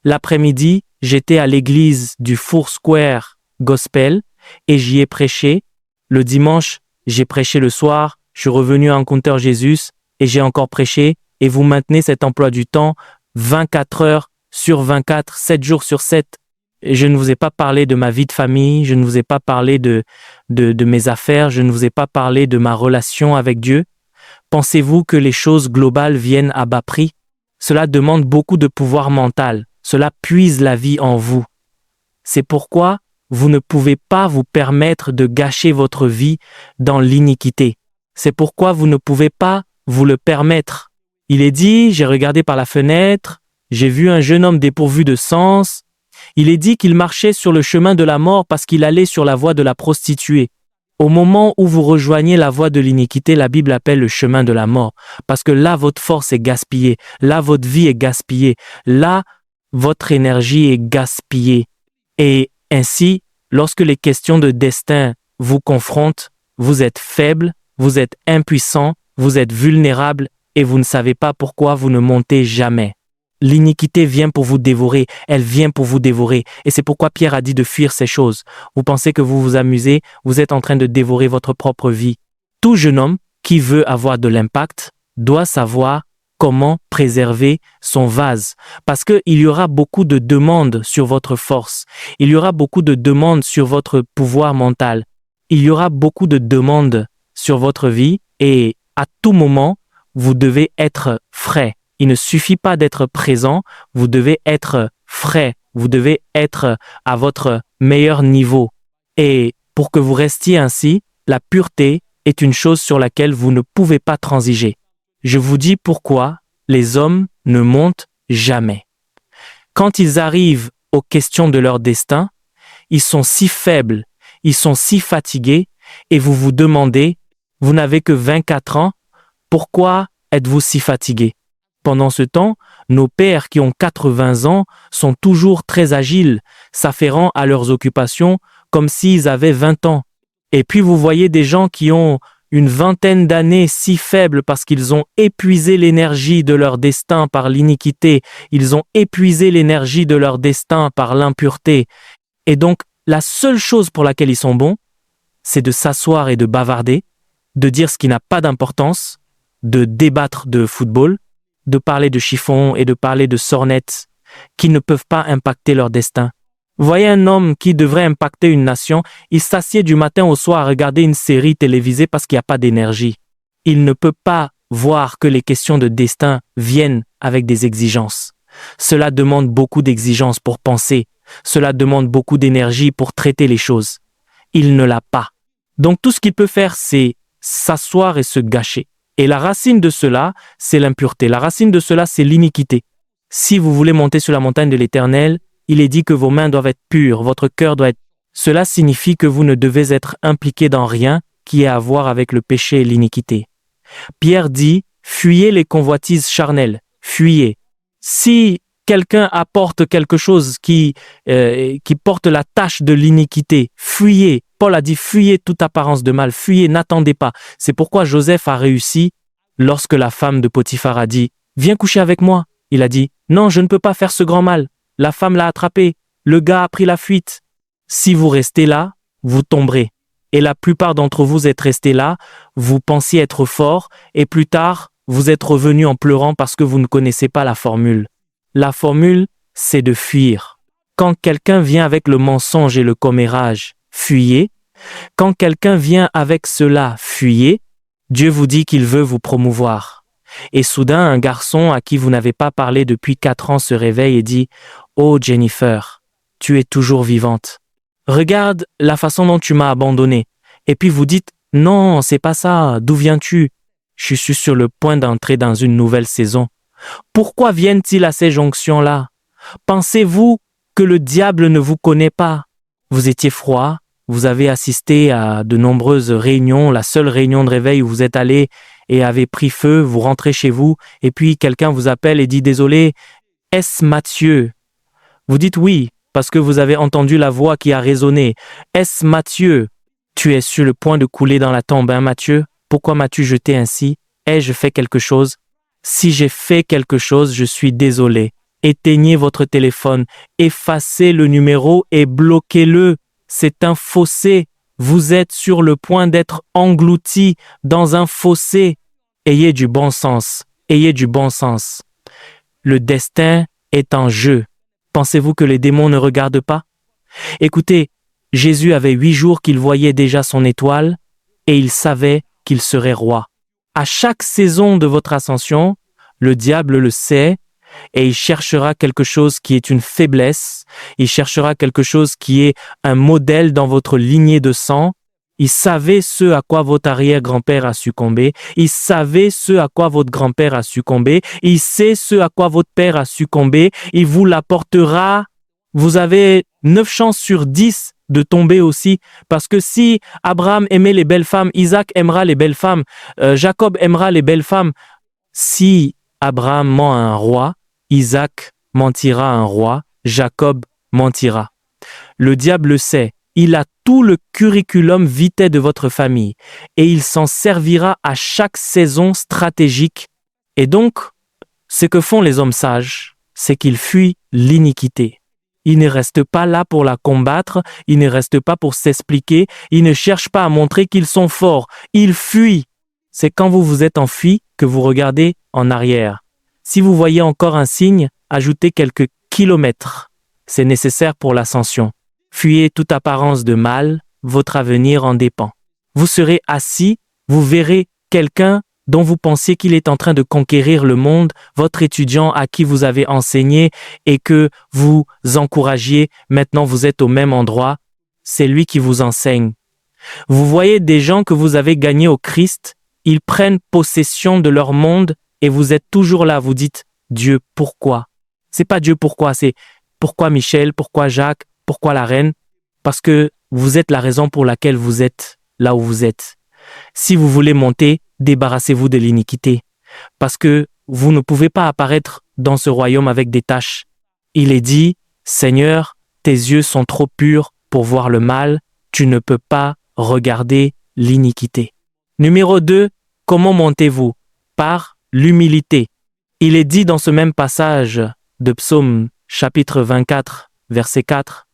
L'après-midi, j'étais à l'église du Foursquare Gospel et j'y ai prêché. Le dimanche, j'ai prêché le soir. Je suis revenu à Encounter Jésus et j'ai encore prêché et vous maintenez cet emploi du temps 24 heures sur 24, 7 jours sur 7. Et je ne vous ai pas parlé de ma vie de famille, je ne vous ai pas parlé de mes affaires, je ne vous ai pas parlé de ma relation avec Dieu. Pensez-vous que les choses globales viennent à bas prix? Cela demande beaucoup de pouvoir mental, cela puise la vie en vous. C'est pourquoi vous ne pouvez pas vous permettre de gâcher votre vie dans l'iniquité. C'est pourquoi vous ne pouvez pas vous le permettre. Il est dit, j'ai regardé par la fenêtre, j'ai vu un jeune homme dépourvu de sens. Il est dit qu'il marchait sur le chemin de la mort parce qu'il allait sur la voie de la prostituée. Au moment où vous rejoignez la voie de l'iniquité, la Bible appelle le chemin de la mort, parce que là, votre force est gaspillée, là, votre vie est gaspillée, là, votre énergie est gaspillée. Et ainsi, lorsque les questions de destin vous confrontent, vous êtes faible, vous êtes impuissant, vous êtes vulnérable et vous ne savez pas pourquoi vous ne montez jamais. L'iniquité vient pour vous dévorer, elle vient pour vous dévorer. Et c'est pourquoi Pierre a dit de fuir ces choses. Vous pensez que vous vous amusez, vous êtes en train de dévorer votre propre vie. Tout jeune homme qui veut avoir de l'impact doit savoir comment préserver son vase. Parce qu'il y aura beaucoup de demandes sur votre force. Il y aura beaucoup de demandes sur votre pouvoir mental. Il y aura beaucoup de demandes sur votre vie et à tout moment, vous devez être frais. Il ne suffit pas d'être présent, vous devez être frais, vous devez être à votre meilleur niveau. Et pour que vous restiez ainsi, la pureté est une chose sur laquelle vous ne pouvez pas transiger. Je vous dis pourquoi les hommes ne montent jamais. Quand ils arrivent aux questions de leur destin, ils sont si faibles, ils sont si fatigués, et vous vous demandez, vous n'avez que 24 ans, pourquoi êtes-vous si fatigué? Pendant ce temps, nos pères qui ont 80 ans sont toujours très agiles, s'afférant à leurs occupations comme s'ils avaient 20 ans. Et puis vous voyez des gens qui ont une vingtaine d'années si faibles parce qu'ils ont épuisé l'énergie de leur destin par l'iniquité, ils ont épuisé l'énergie de leur destin par l'impureté. Et donc, la seule chose pour laquelle ils sont bons, c'est de s'asseoir et de bavarder, de dire ce qui n'a pas d'importance, de débattre de football, de parler de chiffons et de parler de sornettes qui ne peuvent pas impacter leur destin. Voyez un homme qui devrait impacter une nation, il s'assied du matin au soir à regarder une série télévisée parce qu'il n'y a pas d'énergie. Il ne peut pas voir que les questions de destin viennent avec des exigences. Cela demande beaucoup d'exigences pour penser. Cela demande beaucoup d'énergie pour traiter les choses. Il ne l'a pas. Donc tout ce qu'il peut faire, c'est s'asseoir et se gâcher. Et la racine de cela, c'est l'impureté. La racine de cela, c'est l'iniquité. Si vous voulez monter sur la montagne de l'Éternel, il est dit que vos mains doivent être pures, votre cœur doit être... Cela signifie que vous ne devez être impliqué dans rien qui ait à voir avec le péché et l'iniquité. Pierre dit, fuyez les convoitises charnelles, fuyez. Si quelqu'un apporte quelque chose qui porte la tache de l'iniquité, fuyez. Paul a dit, fuyez toute apparence de mal, fuyez, n'attendez pas. C'est pourquoi Joseph a réussi lorsque la femme de Potiphar a dit, viens coucher avec moi. Il a dit, non, je ne peux pas faire ce grand mal. La femme l'a attrapé, le gars a pris la fuite. Si vous restez là, vous tomberez. Et la plupart d'entre vous êtes restés là, vous pensiez être fort, et plus tard, vous êtes revenus en pleurant parce que vous ne connaissez pas la formule. La formule, c'est de fuir. Quand quelqu'un vient avec le mensonge et le commérage, fuyez. Quand quelqu'un vient avec cela, fuyez. Dieu vous dit qu'il veut vous promouvoir. Et soudain, un garçon à qui vous n'avez pas parlé depuis 4 ans se réveille et dit « Oh Jennifer, tu es toujours vivante. Regarde la façon dont tu m'as abandonné. » Et puis vous dites « Non, c'est pas ça, d'où viens-tu? Je suis sur le point d'entrer dans une nouvelle saison. » Pourquoi viennent-ils à ces jonctions-là? Pensez-vous que le diable ne vous connaît pas? Vous étiez froid, vous avez assisté à de nombreuses réunions, la seule réunion de réveil où vous êtes allé et avez pris feu, vous rentrez chez vous, et puis quelqu'un vous appelle et dit « Désolé, est-ce Matthieu ?» Vous dites « Oui », parce que vous avez entendu la voix qui a résonné. « Est-ce Matthieu ?» Tu es sur le point de couler dans la tombe, hein Matthieu? Pourquoi m'as-tu jeté ainsi? Ai-je fait quelque chose? Si j'ai fait quelque chose, je suis désolé. Éteignez votre téléphone, effacez le numéro et bloquez-le. C'est un fossé. Vous êtes sur le point d'être englouti dans un fossé. Ayez du bon sens. Ayez du bon sens. Le destin est en jeu. Pensez-vous que les démons ne regardent pas? Écoutez, Jésus avait 8 jours qu'il voyait déjà son étoile et il savait qu'il serait roi. À chaque saison de votre ascension, le diable le sait et il cherchera quelque chose qui est une faiblesse, il cherchera quelque chose qui est un modèle dans votre lignée de sang, Il savait ce à quoi votre arrière-grand-père a succombé. Il savait ce à quoi votre grand-père a succombé. Il sait ce à quoi votre père a succombé. Il vous l'apportera. Vous avez 9 chances sur 10 de tomber aussi. Parce que si Abraham aimait les belles femmes, Isaac aimera les belles femmes, Jacob aimera les belles femmes. Si Abraham ment à un roi, Isaac mentira à un roi, Jacob mentira. Le diable sait. Il a tout le curriculum vitae de votre famille et il s'en servira à chaque saison stratégique. Et donc, ce que font les hommes sages, c'est qu'ils fuient l'iniquité. Ils ne restent pas là pour la combattre, ils ne restent pas pour s'expliquer, ils ne cherchent pas à montrer qu'ils sont forts, ils fuient. C'est quand vous vous êtes enfui que vous regardez en arrière. Si vous voyez encore un signe, ajoutez quelques kilomètres. C'est nécessaire pour l'ascension. Fuyez toute apparence de mal, votre avenir en dépend. Vous serez assis, vous verrez quelqu'un dont vous pensiez qu'il est en train de conquérir le monde, votre étudiant à qui vous avez enseigné et que vous encouragiez, maintenant vous êtes au même endroit, c'est lui qui vous enseigne. Vous voyez des gens que vous avez gagnés au Christ, ils prennent possession de leur monde et vous êtes toujours là, vous dites « Dieu, pourquoi ?» C'est pas Dieu pourquoi, c'est « Pourquoi Michel, pourquoi Jacques ?» Pourquoi la reine? Parce que vous êtes la raison pour laquelle vous êtes là où vous êtes. Si vous voulez monter, débarrassez-vous de l'iniquité. Parce que vous ne pouvez pas apparaître dans ce royaume avec des taches. Il est dit, Seigneur, tes yeux sont trop purs pour voir le mal, tu ne peux pas regarder l'iniquité. Numéro 2, comment montez-vous? Par l'humilité. Il est dit dans ce même passage de Psaume chapitre 24, verset 4,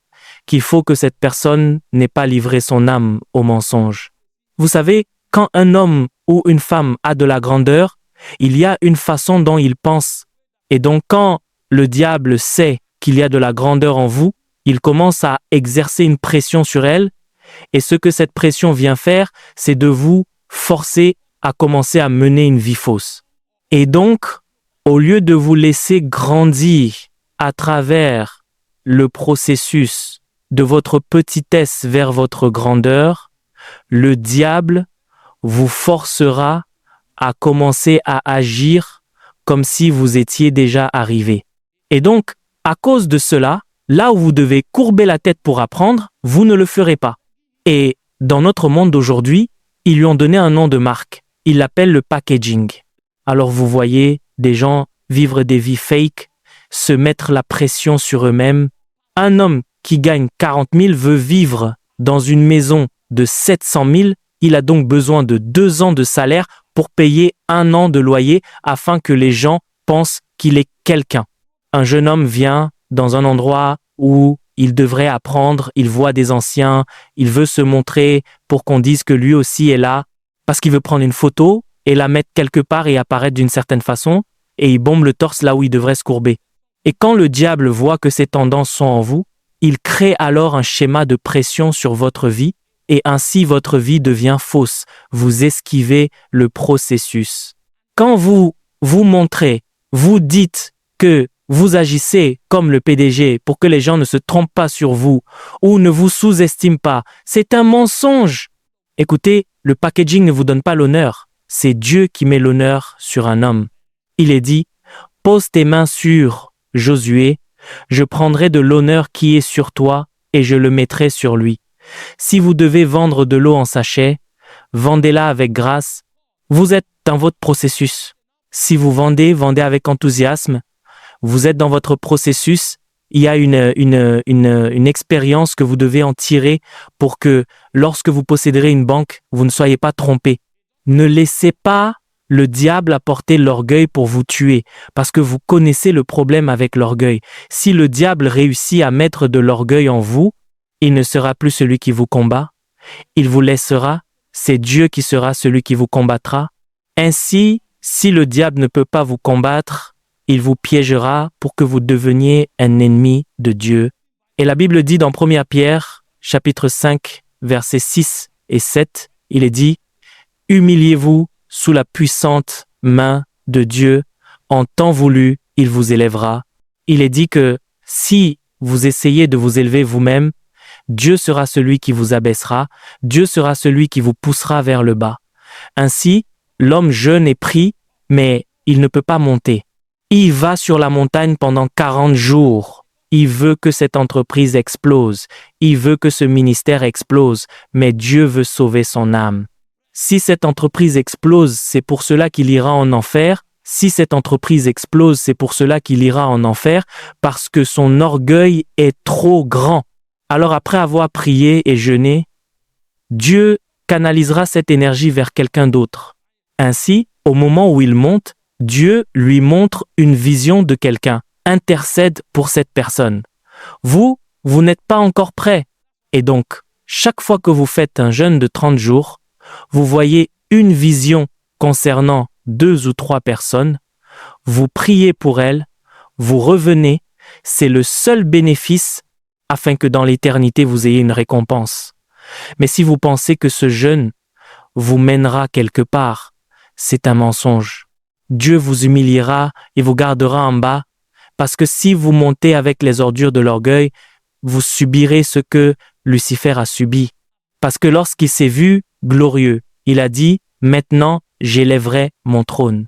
qu'il faut que cette personne n'ait pas livré son âme au mensonge. Vous savez, quand un homme ou une femme a de la grandeur, il y a une façon dont il pense. Et donc quand le diable sait qu'il y a de la grandeur en vous, il commence à exercer une pression sur elle. Et ce que cette pression vient faire, c'est de vous forcer à commencer à mener une vie fausse. Et donc, au lieu de vous laisser grandir à travers le processus de votre petitesse vers votre grandeur, le diable vous forcera à commencer à agir comme si vous étiez déjà arrivé. Et donc, à cause de cela, là où vous devez courber la tête pour apprendre, vous ne le ferez pas. Et dans notre monde d'aujourd'hui, ils lui ont donné un nom de marque. Ils l'appellent le packaging. Alors vous voyez des gens vivre des vies fake, se mettre la pression sur eux-mêmes. Un homme qui gagne 40 000 veut vivre dans une maison de 700 000, il a donc besoin de 2 ans de salaire pour payer 1 an de loyer afin que les gens pensent qu'il est quelqu'un. Un jeune homme vient dans un endroit où il devrait apprendre, il voit des anciens, il veut se montrer pour qu'on dise que lui aussi est là, parce qu'il veut prendre une photo et la mettre quelque part et apparaître d'une certaine façon, et il bombe le torse là où il devrait se courber. Et quand le diable voit que ces tendances sont en vous, il crée alors un schéma de pression sur votre vie et ainsi votre vie devient fausse. Vous esquivez le processus. Quand vous vous montrez, vous dites que vous agissez comme le PDG pour que les gens ne se trompent pas sur vous ou ne vous sous-estiment pas, c'est un mensonge. Écoutez, le packaging ne vous donne pas l'honneur. C'est Dieu qui met l'honneur sur un homme. Il est dit, pose tes mains sur Josué, je prendrai de l'honneur qui est sur toi et je le mettrai sur lui. Si vous devez vendre de l'eau en sachet, vendez-la avec grâce. Vous êtes dans votre processus. Si vous vendez, vendez avec enthousiasme. Vous êtes dans votre processus. Il y a une expérience que vous devez en tirer pour que lorsque vous posséderez une banque, vous ne soyez pas trompé. Ne laissez pas le diable apporter l'orgueil pour vous tuer, parce que vous connaissez le problème avec l'orgueil. Si le diable réussit à mettre de l'orgueil en vous, il ne sera plus celui qui vous combat. Il vous laissera, c'est Dieu qui sera celui qui vous combattra. Ainsi, si le diable ne peut pas vous combattre, il vous piégera pour que vous deveniez un ennemi de Dieu. Et la Bible dit dans 1 Pierre, chapitre 5, versets 6 et 7, il est dit « Humiliez-vous sous la puissante main de Dieu, en temps voulu, il vous élèvera. » Il est dit que si vous essayez de vous élever vous-même, Dieu sera celui qui vous abaissera, Dieu sera celui qui vous poussera vers le bas. Ainsi, l'homme jeûne et prie, mais il ne peut pas monter. Il va sur la montagne pendant 40 jours. Il veut que cette entreprise explose. Il veut que ce ministère explose, mais Dieu veut sauver son âme. Si cette entreprise explose, c'est pour cela qu'il ira en enfer. Si cette entreprise explose, c'est pour cela qu'il ira en enfer, parce que son orgueil est trop grand. Alors après avoir prié et jeûné, Dieu canalisera cette énergie vers quelqu'un d'autre. Ainsi, au moment où il monte, Dieu lui montre une vision de quelqu'un, intercède pour cette personne. Vous n'êtes pas encore prêt. Et donc, chaque fois que vous faites un jeûne de 30 jours, vous voyez une vision concernant 2 ou 3 personnes, vous priez pour elles, vous revenez, c'est le seul bénéfice afin que dans l'éternité vous ayez une récompense. Mais si vous pensez que ce jeûne vous mènera quelque part, c'est un mensonge. Dieu vous humiliera et vous gardera en bas, parce que si vous montez avec les ordures de l'orgueil, vous subirez ce que Lucifer a subi. Parce que lorsqu'il s'est vu glorieux, il a dit « Maintenant, j'élèverai mon trône ».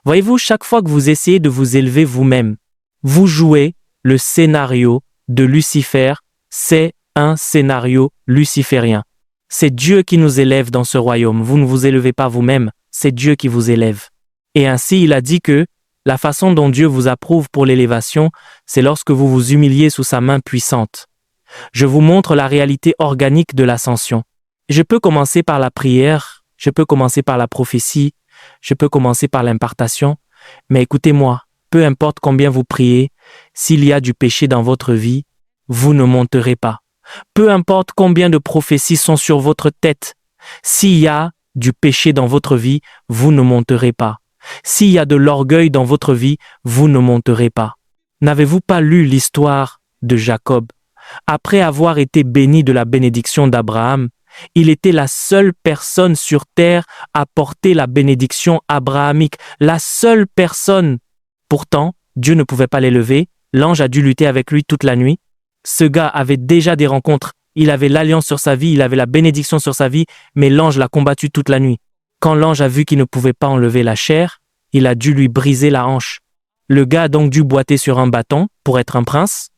Voyez-vous, chaque fois que vous essayez de vous élever vous-même, vous jouez le scénario de Lucifer, c'est un scénario luciférien. C'est Dieu qui nous élève dans ce royaume. Vous ne vous élevez pas vous-même, c'est Dieu qui vous élève. Et ainsi, il a dit que la façon dont Dieu vous approuve pour l'élévation, c'est lorsque vous vous humiliez sous sa main puissante. Je vous montre la réalité organique de l'ascension. Je peux commencer par la prière, je peux commencer par la prophétie, je peux commencer par l'impartation, mais écoutez-moi, peu importe combien vous priez, s'il y a du péché dans votre vie, vous ne monterez pas. Peu importe combien de prophéties sont sur votre tête, s'il y a du péché dans votre vie, vous ne monterez pas. S'il y a de l'orgueil dans votre vie, vous ne monterez pas. N'avez-vous pas lu l'histoire de Jacob? Après avoir été béni de la bénédiction d'Abraham, il était la seule personne sur terre à porter la bénédiction abrahamique, la seule personne. Pourtant, Dieu ne pouvait pas l'élever, l'ange a dû lutter avec lui toute la nuit. Ce gars avait déjà des rencontres, il avait l'alliance sur sa vie, il avait la bénédiction sur sa vie, mais l'ange l'a combattu toute la nuit. Quand l'ange a vu qu'il ne pouvait pas enlever la chair, il a dû lui briser la hanche. Le gars a donc dû boiter sur un bâton pour être un prince,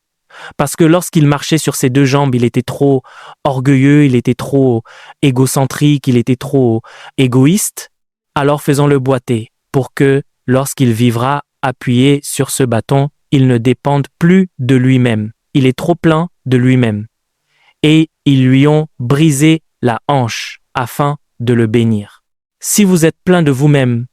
parce que lorsqu'il marchait sur ses 2 jambes, il était trop orgueilleux, il était trop égocentrique, il était trop égoïste. Alors faisons-le boiter pour que, lorsqu'il vivra appuyé sur ce bâton, il ne dépende plus de lui-même. Il est trop plein de lui-même. Et ils lui ont brisé la hanche afin de le bénir. Si vous êtes plein de vous-même,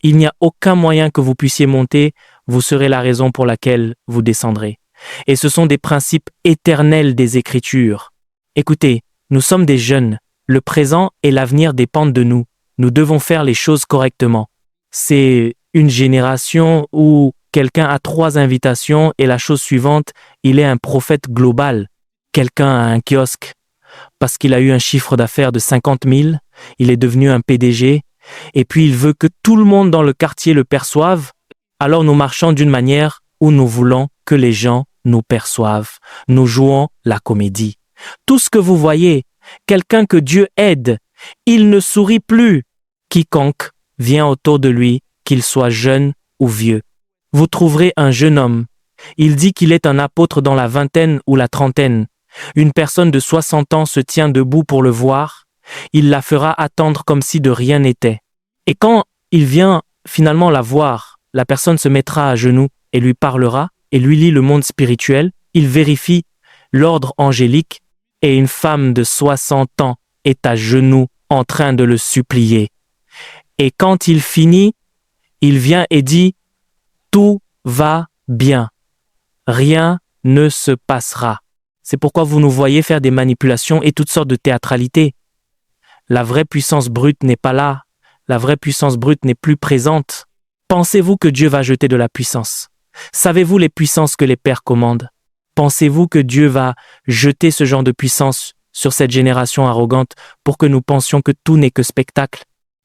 il n'y a aucun moyen que vous puissiez monter, vous serez la raison pour laquelle vous descendrez. Et ce sont des principes éternels des Écritures. Écoutez, nous sommes des jeunes, le présent et l'avenir dépendent de nous. Nous devons faire les choses correctement. C'est une génération où quelqu'un a 3 invitations et la chose suivante, il est un prophète global. Quelqu'un a un kiosque parce qu'il a eu un chiffre d'affaires de 50 000, il est devenu un PDG, et puis il veut que tout le monde dans le quartier le perçoive, alors nous marchons d'une manière où nous voulons que les gens nous perçoivent. Nous jouons la comédie. Tout ce que vous voyez, quelqu'un que Dieu aide, il ne sourit plus. Quiconque vient autour de lui, qu'il soit jeune ou vieux. Vous trouverez un jeune homme. Il dit qu'il est un apôtre dans la vingtaine ou la trentaine. Une personne de 60 ans se tient debout pour le voir. Il la fera attendre comme si de rien n'était. Et quand il vient finalement la voir, la personne se mettra à genoux et lui parlera et lui lit le monde spirituel. Il vérifie l'ordre angélique et une femme de 60 ans est à genoux en train de le supplier. Et quand il finit, il vient et dit « Tout va bien. Rien ne se passera. » C'est pourquoi vous nous voyez faire des manipulations et toutes sortes de théâtralités. La vraie puissance brute n'est pas là. La vraie puissance brute n'est plus présente. Pensez-vous que Dieu va jeter de la puissance? Savez-vous les puissances que les pères commandent? Pensez-vous que Dieu va jeter ce genre de puissance sur cette génération arrogante pour que nous pensions que tout n'est que spectacle?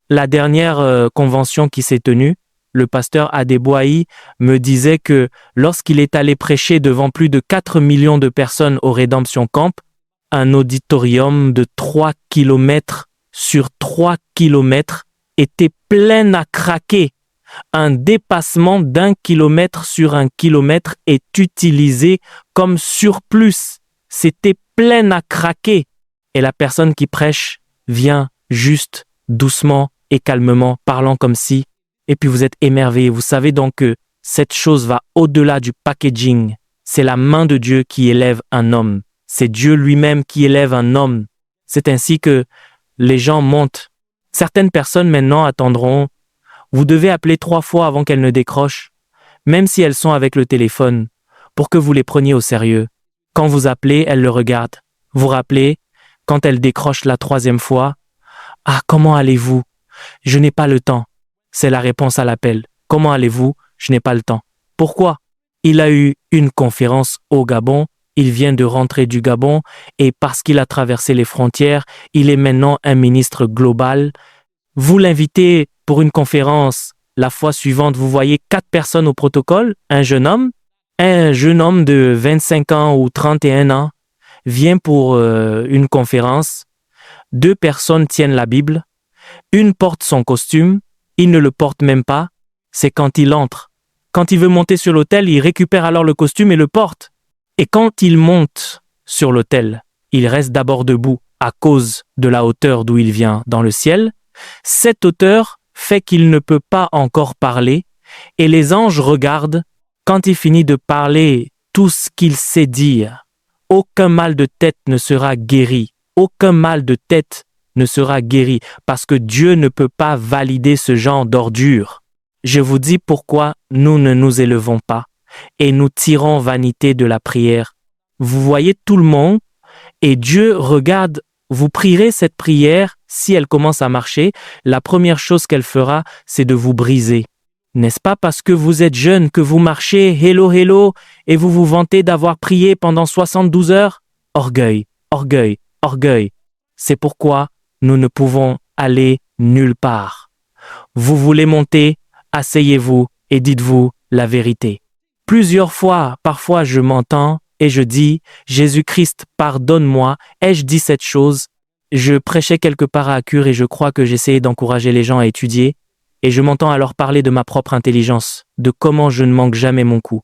La dernière convention qui s'est tenue, le pasteur Adeboahi me disait que lorsqu'il est allé prêcher devant plus de 4 millions de personnes au Redemption Camp, un auditorium de 3 kilomètres sur 3 kilomètres était plein à craquer. Un dépassement d'1 kilomètre sur 1 kilomètre est utilisé comme surplus. C'était plein à craquer. Et la personne qui prêche vient juste, doucement et calmement, parlant comme si, et puis vous êtes émerveillé. Vous savez donc que cette chose va au-delà du packaging. C'est la main de Dieu qui élève un homme. C'est Dieu lui-même qui élève un homme. C'est ainsi que les gens montent. Certaines personnes maintenant attendront. Vous devez appeler 3 fois avant qu'elles ne décrochent, même si elles sont avec le téléphone, pour que vous les preniez au sérieux. Quand vous appelez, elles le regardent. Vous rappelez, quand elles décrochent la 3e fois, « Ah, comment allez-vous? Je n'ai pas le temps. » C'est la réponse à l'appel. « Comment allez-vous? Je n'ai pas le temps. » Pourquoi? Il a eu une conférence au Gabon, il vient de rentrer du Gabon, et parce qu'il a traversé les frontières, il est maintenant un ministre global. Vous l'invitez pour une conférence, la fois suivante, vous voyez 4 personnes au protocole, un jeune homme de 25 ans ou 31 ans, vient pour une conférence, 2 personnes tiennent la Bible, une porte son costume, il ne le porte même pas, c'est quand il entre. Quand il veut monter sur l'autel, il récupère alors le costume et le porte. Et quand il monte sur l'autel, il reste d'abord debout à cause de la hauteur d'où il vient dans le ciel. Cette hauteur fait qu'il ne peut pas encore parler et les anges regardent quand il finit de parler tout ce qu'il sait dire. Aucun mal de tête ne sera guéri. Aucun mal de tête ne sera guéri parce que Dieu ne peut pas valider ce genre d'ordure. Je vous dis pourquoi nous ne nous élevons pas et nous tirons vanité de la prière. Vous voyez tout le monde et Dieu regarde. Vous prierez cette prière, si elle commence à marcher, la première chose qu'elle fera, c'est de vous briser. N'est-ce pas parce que vous êtes jeune que vous marchez hello hello et vous vous vantez d'avoir prié pendant 72 heures? Orgueil, orgueil, orgueil. C'est pourquoi nous ne pouvons aller nulle part. Vous voulez monter, asseyez-vous et dites-vous la vérité. Plusieurs fois, parfois je m'entends et je dis « Jésus-Christ, pardonne-moi, ai-je dit cette chose ?» Je prêchais quelque part à Accure et je crois que j'essayais d'encourager les gens à étudier et je m'entends alors parler de ma propre intelligence, de comment je ne manque jamais mon coup.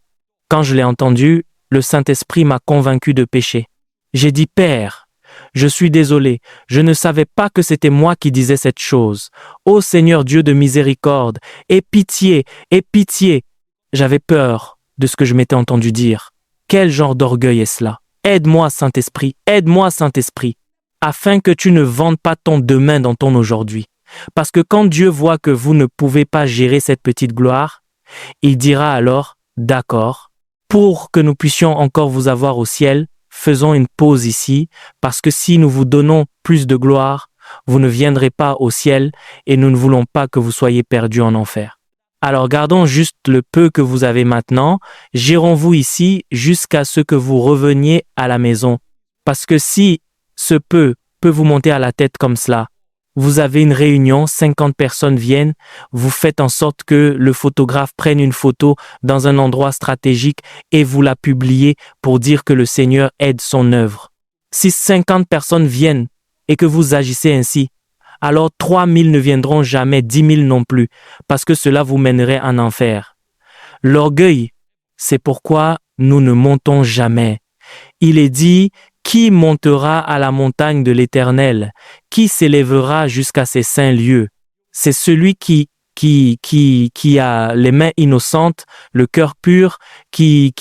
Quand je l'ai entendu, le Saint-Esprit m'a convaincu de pécher. J'ai dit « Père, je suis désolé, je ne savais pas que c'était moi qui disais cette chose. Ô Seigneur Dieu de miséricorde, aie pitié, aie pitié. » J'avais peur de ce que je m'étais entendu dire. Quel genre d'orgueil est cela? Aide-moi, Saint-Esprit, afin que tu ne vendes pas ton demain dans ton aujourd'hui. Parce que quand Dieu voit que vous ne pouvez pas gérer cette petite gloire, il dira alors, d'accord, pour que nous puissions encore vous avoir au ciel, faisons une pause ici, parce que si nous vous donnons plus de gloire, vous ne viendrez pas au ciel et nous ne voulons pas que vous soyez perdus en enfer. Alors gardons juste le peu que vous avez maintenant, gérons-vous ici jusqu'à ce que vous reveniez à la maison. Parce que si ce peu peut vous monter à la tête comme cela, vous avez une réunion, 50 personnes viennent, vous faites en sorte que le photographe prenne une photo dans un endroit stratégique et vous la publiez pour dire que le Seigneur aide son œuvre. Si 50 personnes viennent et que vous agissez ainsi, alors 3000 ne viendront jamais, 10 000 non plus, parce que cela vous mènerait en enfer. L'orgueil, c'est pourquoi nous ne montons jamais. Il est dit, qui montera à la montagne de l'Éternel? Qui s'élèvera jusqu'à ses saints lieux? C'est celui qui a les mains innocentes, le cœur pur, qui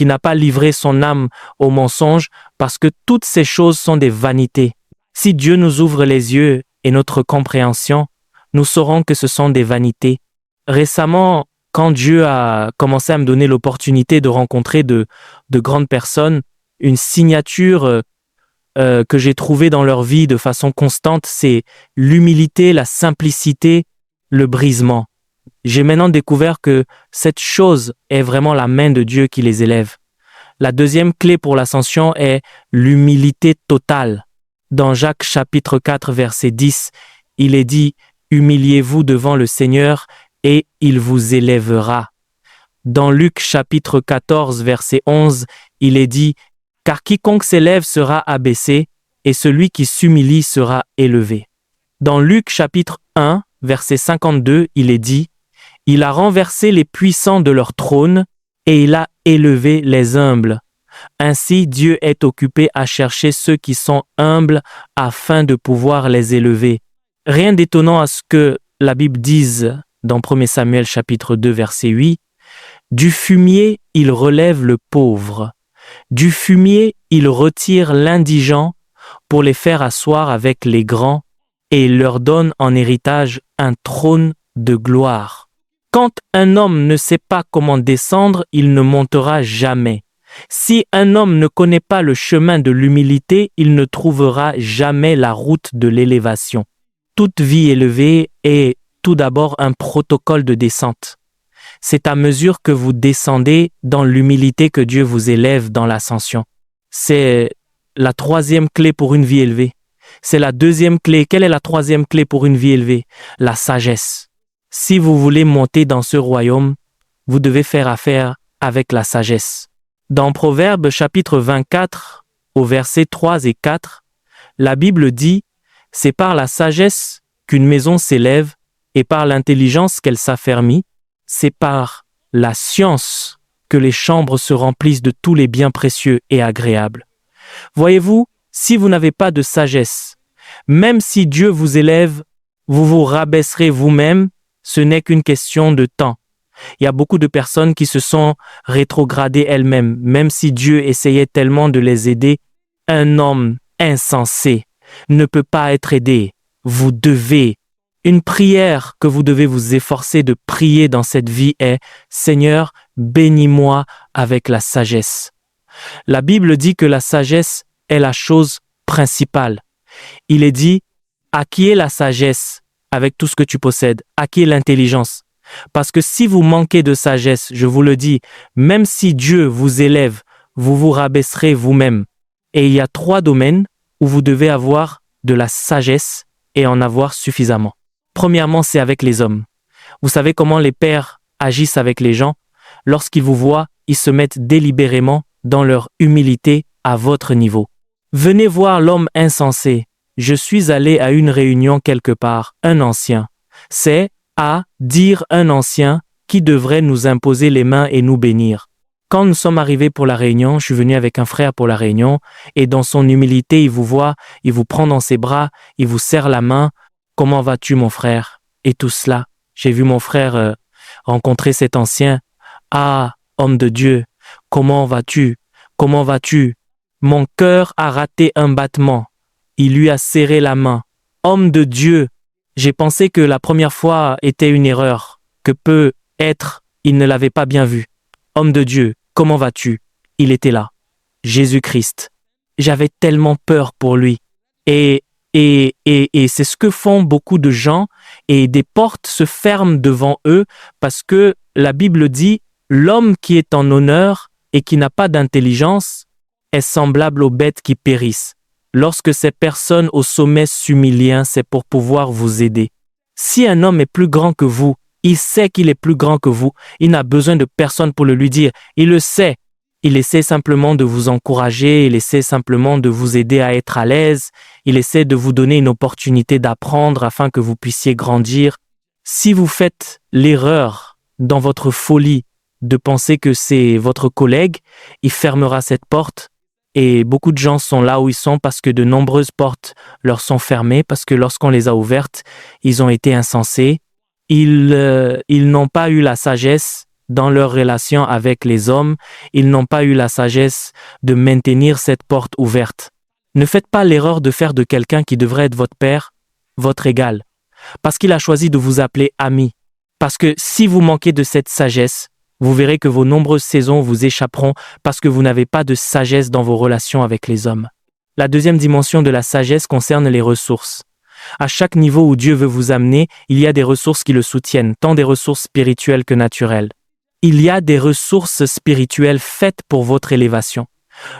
n'a pas livré son âme au mensonge, parce que toutes ces choses sont des vanités. Si Dieu nous ouvre les yeux et notre compréhension, nous saurons que ce sont des vanités. Récemment, quand Dieu a commencé à me donner l'opportunité de rencontrer de grandes personnes, une signature que j'ai trouvée dans leur vie de façon constante, c'est l'humilité, la simplicité, le brisement. J'ai maintenant découvert que cette chose est vraiment la main de Dieu qui les élève. La deuxième clé pour l'ascension est l'humilité totale. Dans Jacques chapitre 4 verset 10, il est dit « Humiliez-vous devant le Seigneur et il vous élèvera ». Dans Luc chapitre 14 verset 11, il est dit Car quiconque s'élève sera abaissé, et celui qui s'humilie sera élevé. Dans Luc chapitre 1, verset 52, il est dit « Il a renversé les puissants de leur trône, et il a élevé les humbles. Ainsi Dieu est occupé à chercher ceux qui sont humbles afin de pouvoir les élever. » Rien d'étonnant à ce que la Bible dise dans 1 Samuel chapitre 2, verset 8 « Du fumier, il relève le pauvre. Du fumier, il retire l'indigent pour les faire asseoir avec les grands, et il leur donne en héritage un trône de gloire. » Quand un homme ne sait pas comment descendre, il ne montera jamais. Si un homme ne connaît pas le chemin de l'humilité, il ne trouvera jamais la route de l'élévation. Toute vie élevée est tout d'abord un protocole de descente. C'est à mesure que vous descendez dans l'humilité que Dieu vous élève dans l'ascension. C'est la troisième clé pour une vie élevée. C'est la deuxième clé. Quelle est la troisième clé pour une vie élevée? La sagesse. Si vous voulez monter dans ce royaume, vous devez faire affaire avec la sagesse. Dans Proverbes chapitre 24, au versets 3 et 4, la Bible dit « C'est par la sagesse qu'une maison s'élève et par l'intelligence qu'elle s'affermit. C'est par la science que les chambres se remplissent de tous les biens précieux et agréables. » Voyez-vous, si vous n'avez pas de sagesse, même si Dieu vous élève, vous vous rabaisserez vous-même, ce n'est qu'une question de temps. Il y a beaucoup de personnes qui se sont rétrogradées elles-mêmes, même si Dieu essayait tellement de les aider. Un homme insensé ne peut pas être aidé. Vous devez. Une prière que vous devez vous efforcer de prier dans cette vie est « Seigneur, bénis-moi avec la sagesse ». La Bible dit que la sagesse est la chose principale. Il est dit « À qui est la sagesse avec tout ce que tu possèdes? À qui est l'intelligence ?» Parce que si vous manquez de sagesse, je vous le dis, même si Dieu vous élève, vous vous rabaisserez vous-même. Et il y a 3 domaines où vous devez avoir de la sagesse et en avoir suffisamment. Premièrement, c'est avec les hommes. Vous savez comment les pères agissent avec les gens? Lorsqu'ils vous voient, ils se mettent délibérément dans leur humilité à votre niveau. Venez voir l'homme insensé. Je suis allé à une réunion quelque part, un ancien. C'est à dire un ancien qui devrait nous imposer les mains et nous bénir. Quand nous sommes arrivés pour la réunion, je suis venu avec un frère pour la réunion, et dans son humilité, il vous voit, il vous prend dans ses bras, il vous serre la main. « Comment vas-tu, mon frère ?» Et tout cela. J'ai vu mon frère rencontrer cet ancien. « Ah, homme de Dieu, comment vas-tu? Comment vas-tu ?» Mon cœur a raté un battement. Il lui a serré la main. « Homme de Dieu !» J'ai pensé que la première fois était une erreur, que peut-être il ne l'avait pas bien vu. « Homme de Dieu, comment vas-tu ?» Il était là. Jésus-Christ. J'avais tellement peur pour lui. Et c'est ce que font beaucoup de gens, et des portes se ferment devant eux parce que la Bible dit « L'homme qui est en honneur et qui n'a pas d'intelligence est semblable aux bêtes qui périssent. Lorsque ces personnes au sommet s'humilient, c'est pour pouvoir vous aider. Si un homme est plus grand que vous, il sait qu'il est plus grand que vous, il n'a besoin de personne pour le lui dire, il le sait. Il essaie simplement de vous encourager, il essaie simplement de vous aider à être à l'aise, il essaie de vous donner une opportunité d'apprendre afin que vous puissiez grandir. Si vous faites l'erreur dans votre folie de penser que c'est votre collègue, il fermera cette porte. Et beaucoup de gens sont là où ils sont parce que de nombreuses portes leur sont fermées, parce que lorsqu'on les a ouvertes, ils ont été insensés. Ils n'ont pas eu la sagesse dans leur relation avec les hommes. Ils n'ont pas eu la sagesse de maintenir cette porte ouverte. Ne faites pas l'erreur de faire de quelqu'un qui devrait être votre père, votre égal, parce qu'il a choisi de vous appeler ami. Parce que si vous manquez de cette sagesse, vous verrez que vos nombreuses saisons vous échapperont parce que vous n'avez pas de sagesse dans vos relations avec les hommes. La deuxième dimension de la sagesse concerne les ressources. À chaque niveau où Dieu veut vous amener, il y a des ressources qui le soutiennent, tant des ressources spirituelles que naturelles. Il y a des ressources spirituelles faites pour votre élévation.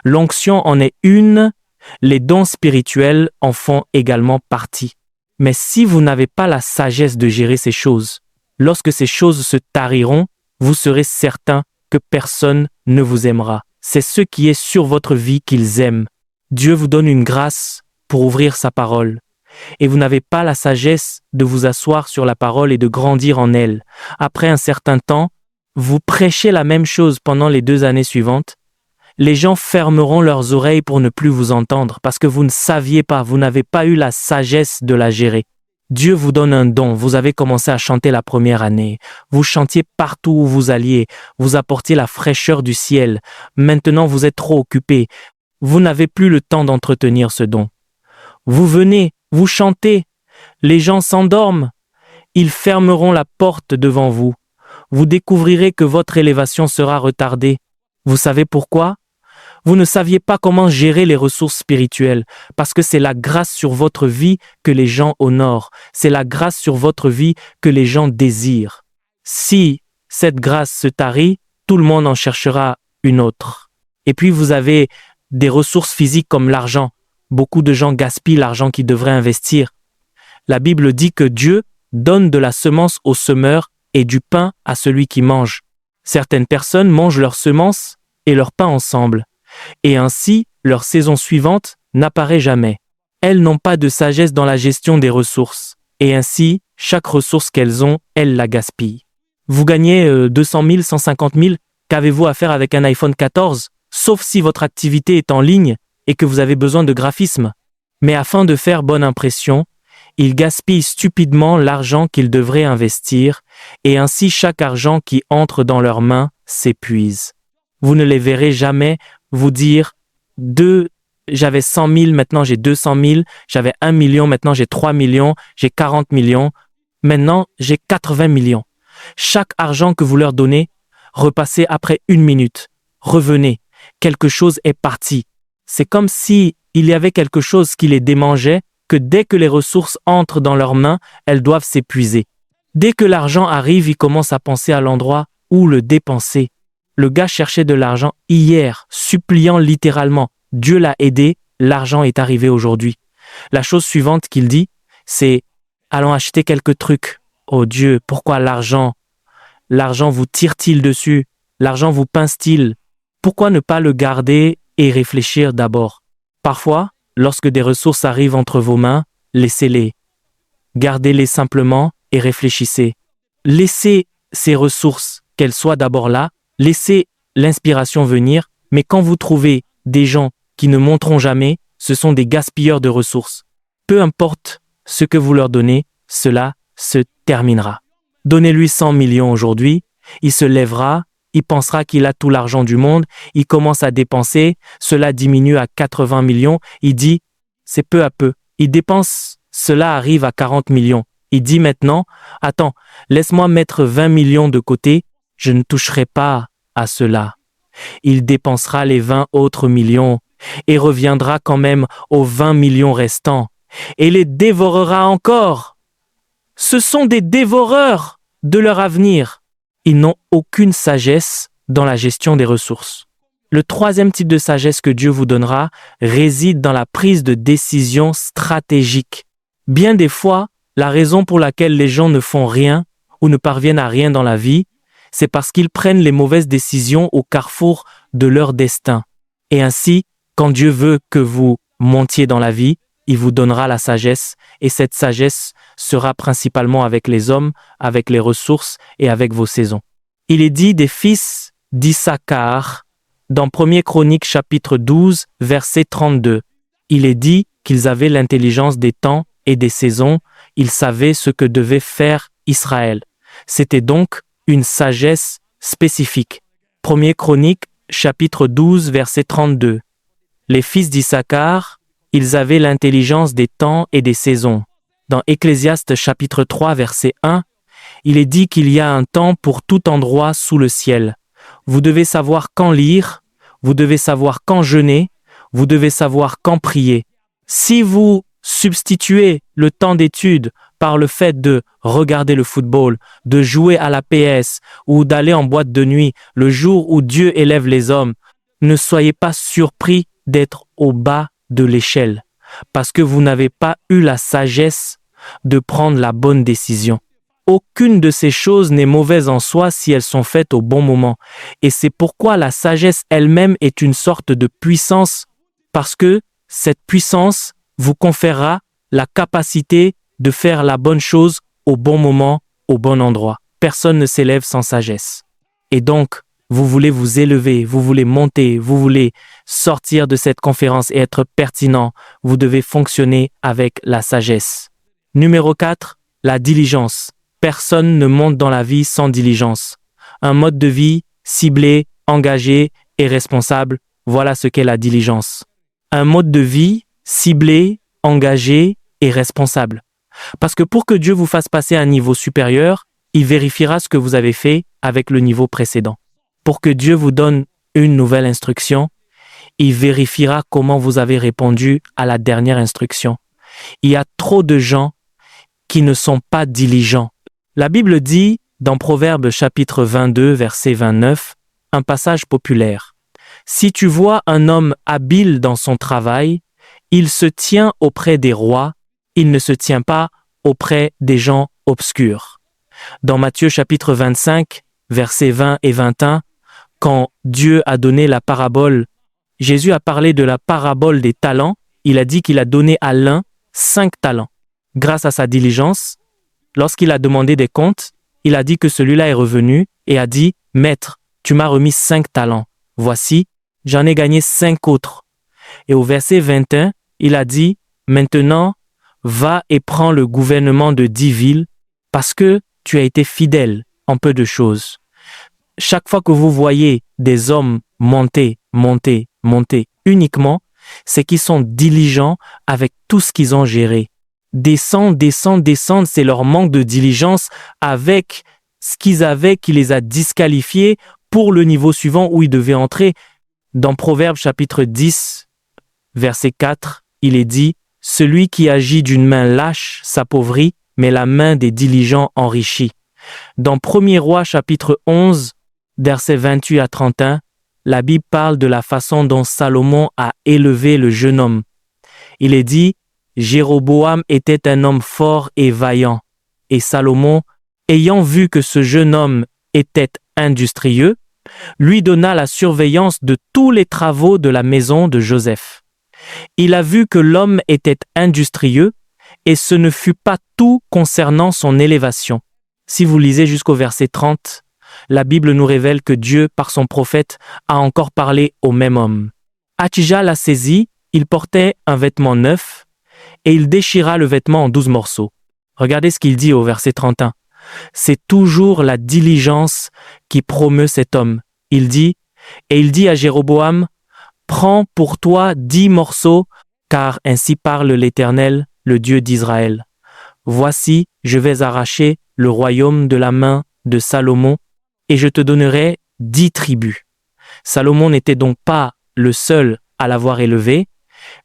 L'onction en est une, les dons spirituels en font également partie. Mais si vous n'avez pas la sagesse de gérer ces choses, lorsque ces choses se tariront, vous serez certain que personne ne vous aimera. c'est ce qui est sur votre vie qu'ils aiment. Dieu vous donne une grâce pour ouvrir sa parole. Et vous n'avez pas la sagesse de vous asseoir sur la parole et de grandir en elle. Après un certain temps, vous prêchez la même chose pendant les 2 années suivantes. Les gens fermeront leurs oreilles pour ne plus vous entendre parce que vous ne saviez pas, vous n'avez pas eu la sagesse de la gérer. Dieu vous donne un don, vous avez commencé à chanter la première année, vous chantiez partout où vous alliez, vous apportiez la fraîcheur du ciel. Maintenant vous êtes trop occupé, vous n'avez plus le temps d'entretenir ce don. Vous venez, vous chantez, les gens s'endorment, ils fermeront la porte devant vous. Vous découvrirez que votre élévation sera retardée. Vous savez pourquoi? Vous ne saviez pas comment gérer les ressources spirituelles, parce que c'est la grâce sur votre vie que les gens honorent, c'est la grâce sur votre vie que les gens désirent. Si cette grâce se tarit, tout le monde en cherchera une autre. Et puis vous avez des ressources physiques comme l'argent. Beaucoup de gens gaspillent l'argent qu'ils devraient investir. La Bible dit que Dieu donne de la semence au semeur et du pain à celui qui mange. Certaines personnes mangent leurs semences et leur pain ensemble. Et ainsi, leur saison suivante n'apparaît jamais. Elles n'ont pas de sagesse dans la gestion des ressources. Et ainsi, chaque ressource qu'elles ont, elles la gaspillent. Vous gagnez 200 000, 150 000, qu'avez-vous à faire avec un iPhone 14? Sauf si votre activité est en ligne et que vous avez besoin de graphisme. Mais afin de faire bonne impression, ils gaspillent stupidement l'argent qu'ils devraient investir, et ainsi chaque argent qui entre dans leurs mains s'épuise. Vous ne les verrez jamais vous dire j'avais 100 000, maintenant j'ai 200 000, j'avais 1 million, maintenant j'ai 3 millions, j'ai 40 millions, maintenant j'ai 80 millions. Chaque argent que vous leur donnez, repassez après 1 minute, revenez, quelque chose est parti. C'est comme si il y avait quelque chose qui les démangeait, que dès que les ressources entrent dans leurs mains, elles doivent s'épuiser. Dès que l'argent arrive, ils commencent à penser à l'endroit où le dépenser. Le gars cherchait de l'argent hier, suppliant littéralement. Dieu l'a aidé, l'argent est arrivé aujourd'hui. La chose suivante qu'il dit, c'est « Allons acheter quelques trucs. Oh Dieu, pourquoi l'argent? L'argent vous tire-t-il dessus? L'argent vous pince-t-il? Pourquoi ne pas le garder et réfléchir d'abord? Parfois, lorsque des ressources arrivent entre vos mains, laissez-les. Gardez-les simplement et réfléchissez. Laissez ces ressources, qu'elles soient d'abord là, laissez l'inspiration venir, mais quand vous trouvez des gens qui ne monteront jamais, ce sont des gaspilleurs de ressources. Peu importe ce que vous leur donnez, cela se terminera. Donnez-lui 100 millions aujourd'hui, il se lèvera, il pensera qu'il a tout l'argent du monde, il commence à dépenser, cela diminue à 80 millions, il dit, c'est peu à peu, il dépense, cela arrive à 40 millions. Il dit maintenant, attends, laisse-moi mettre 20 millions de côté, je ne toucherai pas à cela. Il dépensera les 20 autres millions et reviendra quand même aux 20 millions restants et les dévorera encore. Ce sont des dévoreurs de leur avenir. Ils n'ont aucune sagesse dans la gestion des ressources. Le troisième type de sagesse que Dieu vous donnera réside dans la prise de décision stratégique. Bien des fois, la raison pour laquelle les gens ne font rien ou ne parviennent à rien dans la vie, c'est parce qu'ils prennent les mauvaises décisions au carrefour de leur destin. Et ainsi, quand Dieu veut que vous montiez dans la vie, il vous donnera la sagesse, et cette sagesse sera principalement avec les hommes, avec les ressources et avec vos saisons. Il est dit des fils d'Issachar dans 1er Chroniques chapitre 12, verset 32. Il est dit qu'ils avaient l'intelligence des temps et des saisons, ils savaient ce que devait faire Israël. C'était donc une sagesse spécifique. 1er Chroniques, chapitre 12, verset 32. Les fils d'Issachar, ils avaient l'intelligence des temps et des saisons. Dans Ecclésiaste, chapitre 3, verset 1, il est dit qu'il y a un temps pour tout endroit sous le ciel. Vous devez savoir quand lire, vous devez savoir quand jeûner, vous devez savoir quand prier. Si vous substituez le temps d'étude par le fait de regarder le football, de jouer à la PS ou d'aller en boîte de nuit le jour où Dieu élève les hommes, ne soyez pas surpris d'être au bas de l'échelle, parce que vous n'avez pas eu la sagesse de prendre la bonne décision. Aucune de ces choses n'est mauvaise en soi si elles sont faites au bon moment. Et c'est pourquoi la sagesse elle-même est une sorte de puissance, parce que cette puissance vous conférera la capacité de faire la bonne chose au bon moment, au bon endroit. Personne ne s'élève sans sagesse. Et donc, vous voulez vous élever, vous voulez monter, vous voulez sortir de cette conférence et être pertinent, vous devez fonctionner avec la sagesse. Numéro 4, la diligence. Personne ne monte dans la vie sans diligence. Un mode de vie ciblé, engagé et responsable, voilà ce qu'est la diligence. Un mode de vie ciblé, engagé et responsable. Parce que pour que Dieu vous fasse passer à un niveau supérieur, il vérifiera ce que vous avez fait avec le niveau précédent. Pour que Dieu vous donne une nouvelle instruction, il vérifiera comment vous avez répondu à la dernière instruction. Il y a trop de gens qui ne sont pas diligents. La Bible dit, dans Proverbes chapitre 22, verset 29, un passage populaire. « Si tu vois un homme habile dans son travail, il se tient auprès des rois, il ne se tient pas auprès des gens obscurs. » Dans Matthieu chapitre 25, versets 20 et 21, quand Dieu a donné la parabole, Jésus a parlé de la parabole des talents, il a dit qu'il a donné à l'un 5 talents. Grâce à sa diligence, lorsqu'il a demandé des comptes, il a dit que celui-là est revenu et a dit « Maître, tu m'as remis 5 talents. Voici, j'en ai gagné 5 autres. » Et au verset 21, il a dit « Maintenant, va et prends le gouvernement de 10 villes parce que tu as été fidèle en peu de choses. » Chaque fois que vous voyez des hommes monter uniquement, c'est qu'ils sont diligents avec tout ce qu'ils ont géré. Descendre, c'est leur manque de diligence avec ce qu'ils avaient qui les a disqualifiés pour le niveau suivant où ils devaient entrer. Dans Proverbes chapitre 10, verset 4, il est dit « Celui qui agit d'une main lâche s'appauvrit, mais la main des diligents enrichit. » Dans 1er Roi chapitre 11, versets 28 à 31, la Bible parle de la façon dont Salomon a élevé le jeune homme. Il est dit « Jéroboam était un homme fort et vaillant. » Et Salomon, ayant vu que ce jeune homme était industrieux, lui donna la surveillance de tous les travaux de la maison de Joseph. Il a vu que l'homme était industrieux et ce ne fut pas tout concernant son élévation. Si vous lisez jusqu'au verset 30, la Bible nous révèle que Dieu, par son prophète, a encore parlé au même homme. Atija l'a saisi, il portait un vêtement neuf et il déchira le vêtement en 12 morceaux. Regardez ce qu'il dit au verset 31. C'est toujours la diligence qui promeut cet homme. Il dit à Jéroboam, « Prends pour toi 10 morceaux, car ainsi parle l'Éternel, le Dieu d'Israël. Voici, je vais arracher le royaume de la main de Salomon, et je te donnerai 10 tribus. » Salomon n'était donc pas le seul à l'avoir élevé.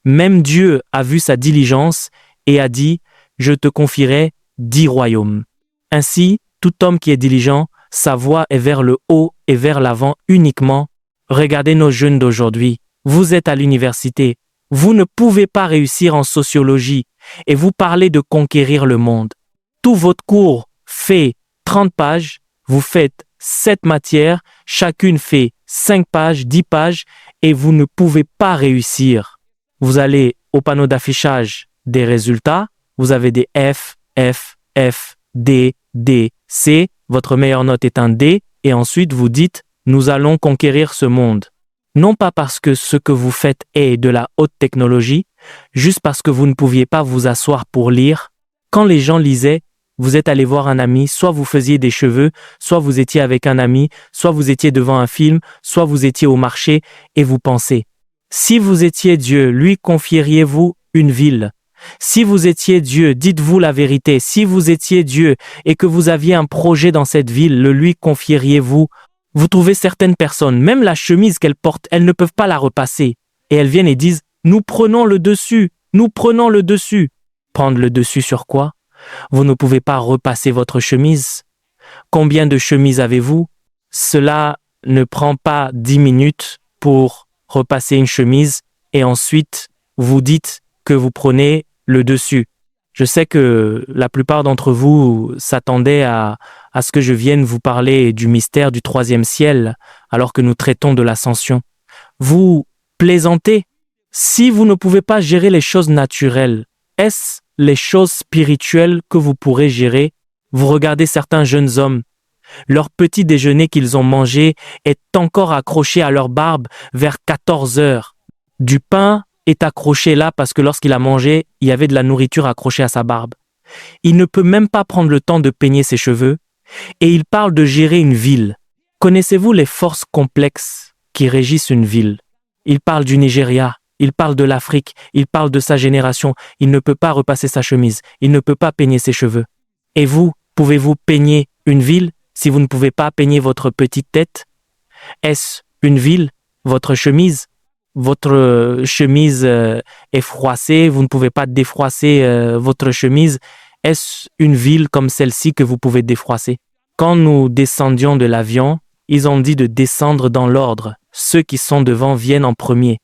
Même Dieu a vu sa diligence et a dit « Je te confierai 10 royaumes. » Ainsi, tout homme qui est diligent, sa voie est vers le haut et vers l'avant uniquement. Regardez nos jeunes d'aujourd'hui. Vous êtes à l'université. Vous ne pouvez pas réussir en sociologie et vous parlez de conquérir le monde. Tout votre cours fait 30 pages, vous faites 7 matières, chacune fait 5 pages, 10 pages et vous ne pouvez pas réussir. Vous allez au panneau d'affichage des résultats, vous avez des F, D, C, votre meilleure note est un D et ensuite vous dites « Nous allons conquérir ce monde ». Non pas parce que ce que vous faites est de la haute technologie, juste parce que vous ne pouviez pas vous asseoir pour lire. Quand les gens lisaient, vous êtes allé voir un ami, soit vous faisiez des cheveux, soit vous étiez avec un ami, soit vous étiez devant un film, soit vous étiez au marché et vous pensez. Si vous étiez Dieu, lui confieriez-vous une ville? Si vous étiez Dieu, dites-vous la vérité. Si vous étiez Dieu et que vous aviez un projet dans cette ville, le lui confieriez-vous? Vous trouvez certaines personnes, même la chemise qu'elles portent, elles ne peuvent pas la repasser. Et elles viennent et disent « Nous prenons le dessus, nous prenons le dessus. » Prendre le dessus sur quoi? Vous ne pouvez pas repasser votre chemise. Combien de chemises avez-vous? Cela ne prend pas 10 minutes pour repasser une chemise et ensuite vous dites que vous prenez le dessus. Je sais que la plupart d'entre vous s'attendaient à ce que je vienne vous parler du mystère du troisième ciel, alors que nous traitons de l'ascension. Vous plaisantez. Si vous ne pouvez pas gérer les choses naturelles, est-ce les choses spirituelles que vous pourrez gérer? Vous regardez certains jeunes hommes. Leur petit déjeuner qu'ils ont mangé est encore accroché à leur barbe vers 14 heures. Du pain est accroché là parce que lorsqu'il a mangé, il y avait de la nourriture accrochée à sa barbe. Il ne peut même pas prendre le temps de peigner ses cheveux et il parle de gérer une ville. Connaissez-vous les forces complexes qui régissent une ville? Il parle du Nigeria, il parle de l'Afrique, il parle de sa génération. Il ne peut pas repasser sa chemise, il ne peut pas peigner ses cheveux. Et vous, pouvez-vous peigner une ville si vous ne pouvez pas peigner votre petite tête? Est-ce une ville, votre chemise? Votre chemise est froissée, vous ne pouvez pas défroisser votre chemise. Est-ce une ville comme celle-ci que vous pouvez défroisser? Quand nous descendions de l'avion, ils ont dit de descendre dans l'ordre. Ceux qui sont devant viennent en premier.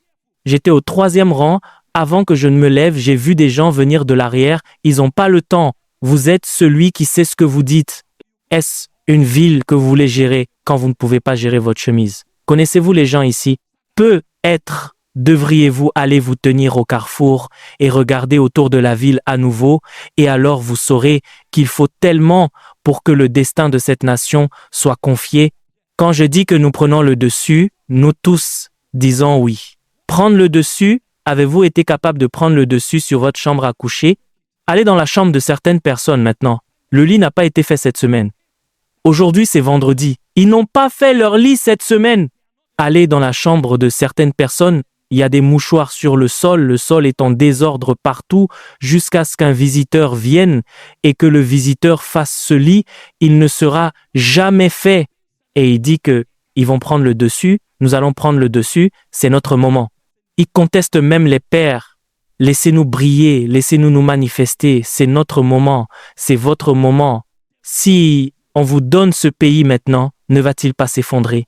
J'étais au 3e rang. Avant que je ne me lève, j'ai vu des gens venir de l'arrière. Ils n'ont pas le temps. Vous êtes celui qui sait ce que vous dites. Est-ce une ville que vous voulez gérer quand vous ne pouvez pas gérer votre chemise? Connaissez-vous les gens ici? Peut-être devriez-vous aller vous tenir au carrefour et regarder autour de la ville à nouveau, et alors vous saurez qu'il faut tellement pour que le destin de cette nation soit confié. Quand je dis que nous prenons le dessus, nous tous disons oui. Prendre le dessus, avez-vous été capable de prendre le dessus sur votre chambre à coucher? Allez dans la chambre de certaines personnes maintenant. Le lit n'a pas été fait cette semaine. Aujourd'hui, c'est vendredi. Ils n'ont pas fait leur lit cette semaine. Allez dans la chambre de certaines personnes, il y a des mouchoirs sur le sol est en désordre partout, jusqu'à ce qu'un visiteur vienne et que le visiteur fasse ce lit, il ne sera jamais fait. Et il dit que ils vont prendre le dessus, nous allons prendre le dessus, c'est notre moment. Ils contestent même les pères. Laissez-nous briller, laissez-nous nous manifester, c'est notre moment, c'est votre moment. Si on vous donne ce pays maintenant, ne va-t-il pas s'effondrer?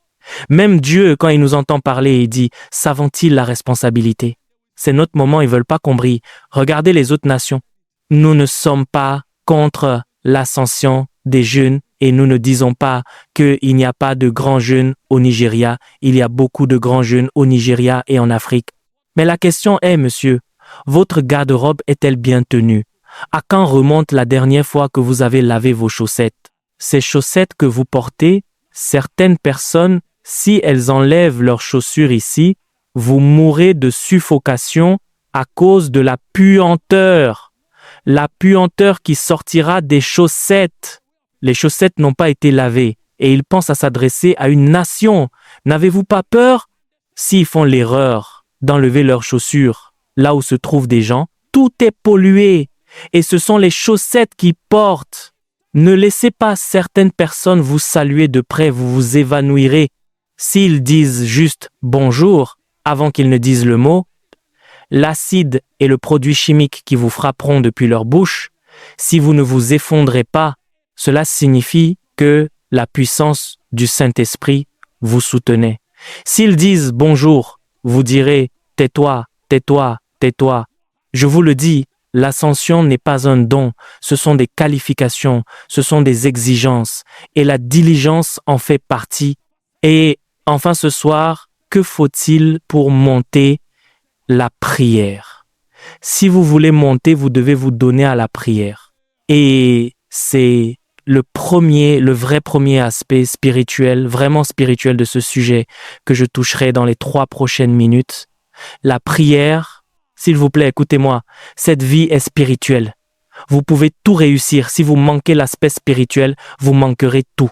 Même Dieu, quand il nous entend parler, il dit « Savent-ils la responsabilité ?» C'est notre moment, ils ne veulent pas qu'on brille. Regardez les autres nations. Nous ne sommes pas contre l'ascension des jeunes et nous ne disons pas qu'il n'y a pas de grands jeunes au Nigeria. Il y a beaucoup de grands jeunes au Nigeria et en Afrique. Mais la question est, monsieur, votre garde-robe est-elle bien tenue? À quand remonte la dernière fois que vous avez lavé vos chaussettes? Ces chaussettes que vous portez, certaines personnes, si elles enlèvent leurs chaussures ici, vous mourrez de suffocation à cause de la puanteur. La puanteur qui sortira des chaussettes. Les chaussettes n'ont pas été lavées et ils pensent à s'adresser à une nation. N'avez-vous pas peur? S'ils font l'erreur d'enlever leurs chaussures là où se trouvent des gens, tout est pollué et ce sont les chaussettes qu'ils portent. Ne laissez pas certaines personnes vous saluer de près, vous vous évanouirez. S'ils disent juste « bonjour » avant qu'ils ne disent le mot, l'acide et le produit chimique qui vous frapperont depuis leur bouche, si vous ne vous effondrez pas, cela signifie que la puissance du Saint-Esprit vous soutenait. S'ils disent « bonjour », vous direz « tais-toi, tais-toi, tais-toi ». Je vous le dis, l'ascension n'est pas un don, ce sont des qualifications, ce sont des exigences, et la diligence en fait partie. Et enfin ce soir, que faut-il pour monter? La prière. Si vous voulez monter, vous devez vous donner à la prière. Et c'est le vrai premier aspect spirituel, vraiment spirituel de ce sujet que je toucherai dans les 3 prochaines minutes. La prière. S'il vous plaît, écoutez-moi, cette vie est spirituelle. Vous pouvez tout réussir. Si vous manquez l'aspect spirituel, vous manquerez tout.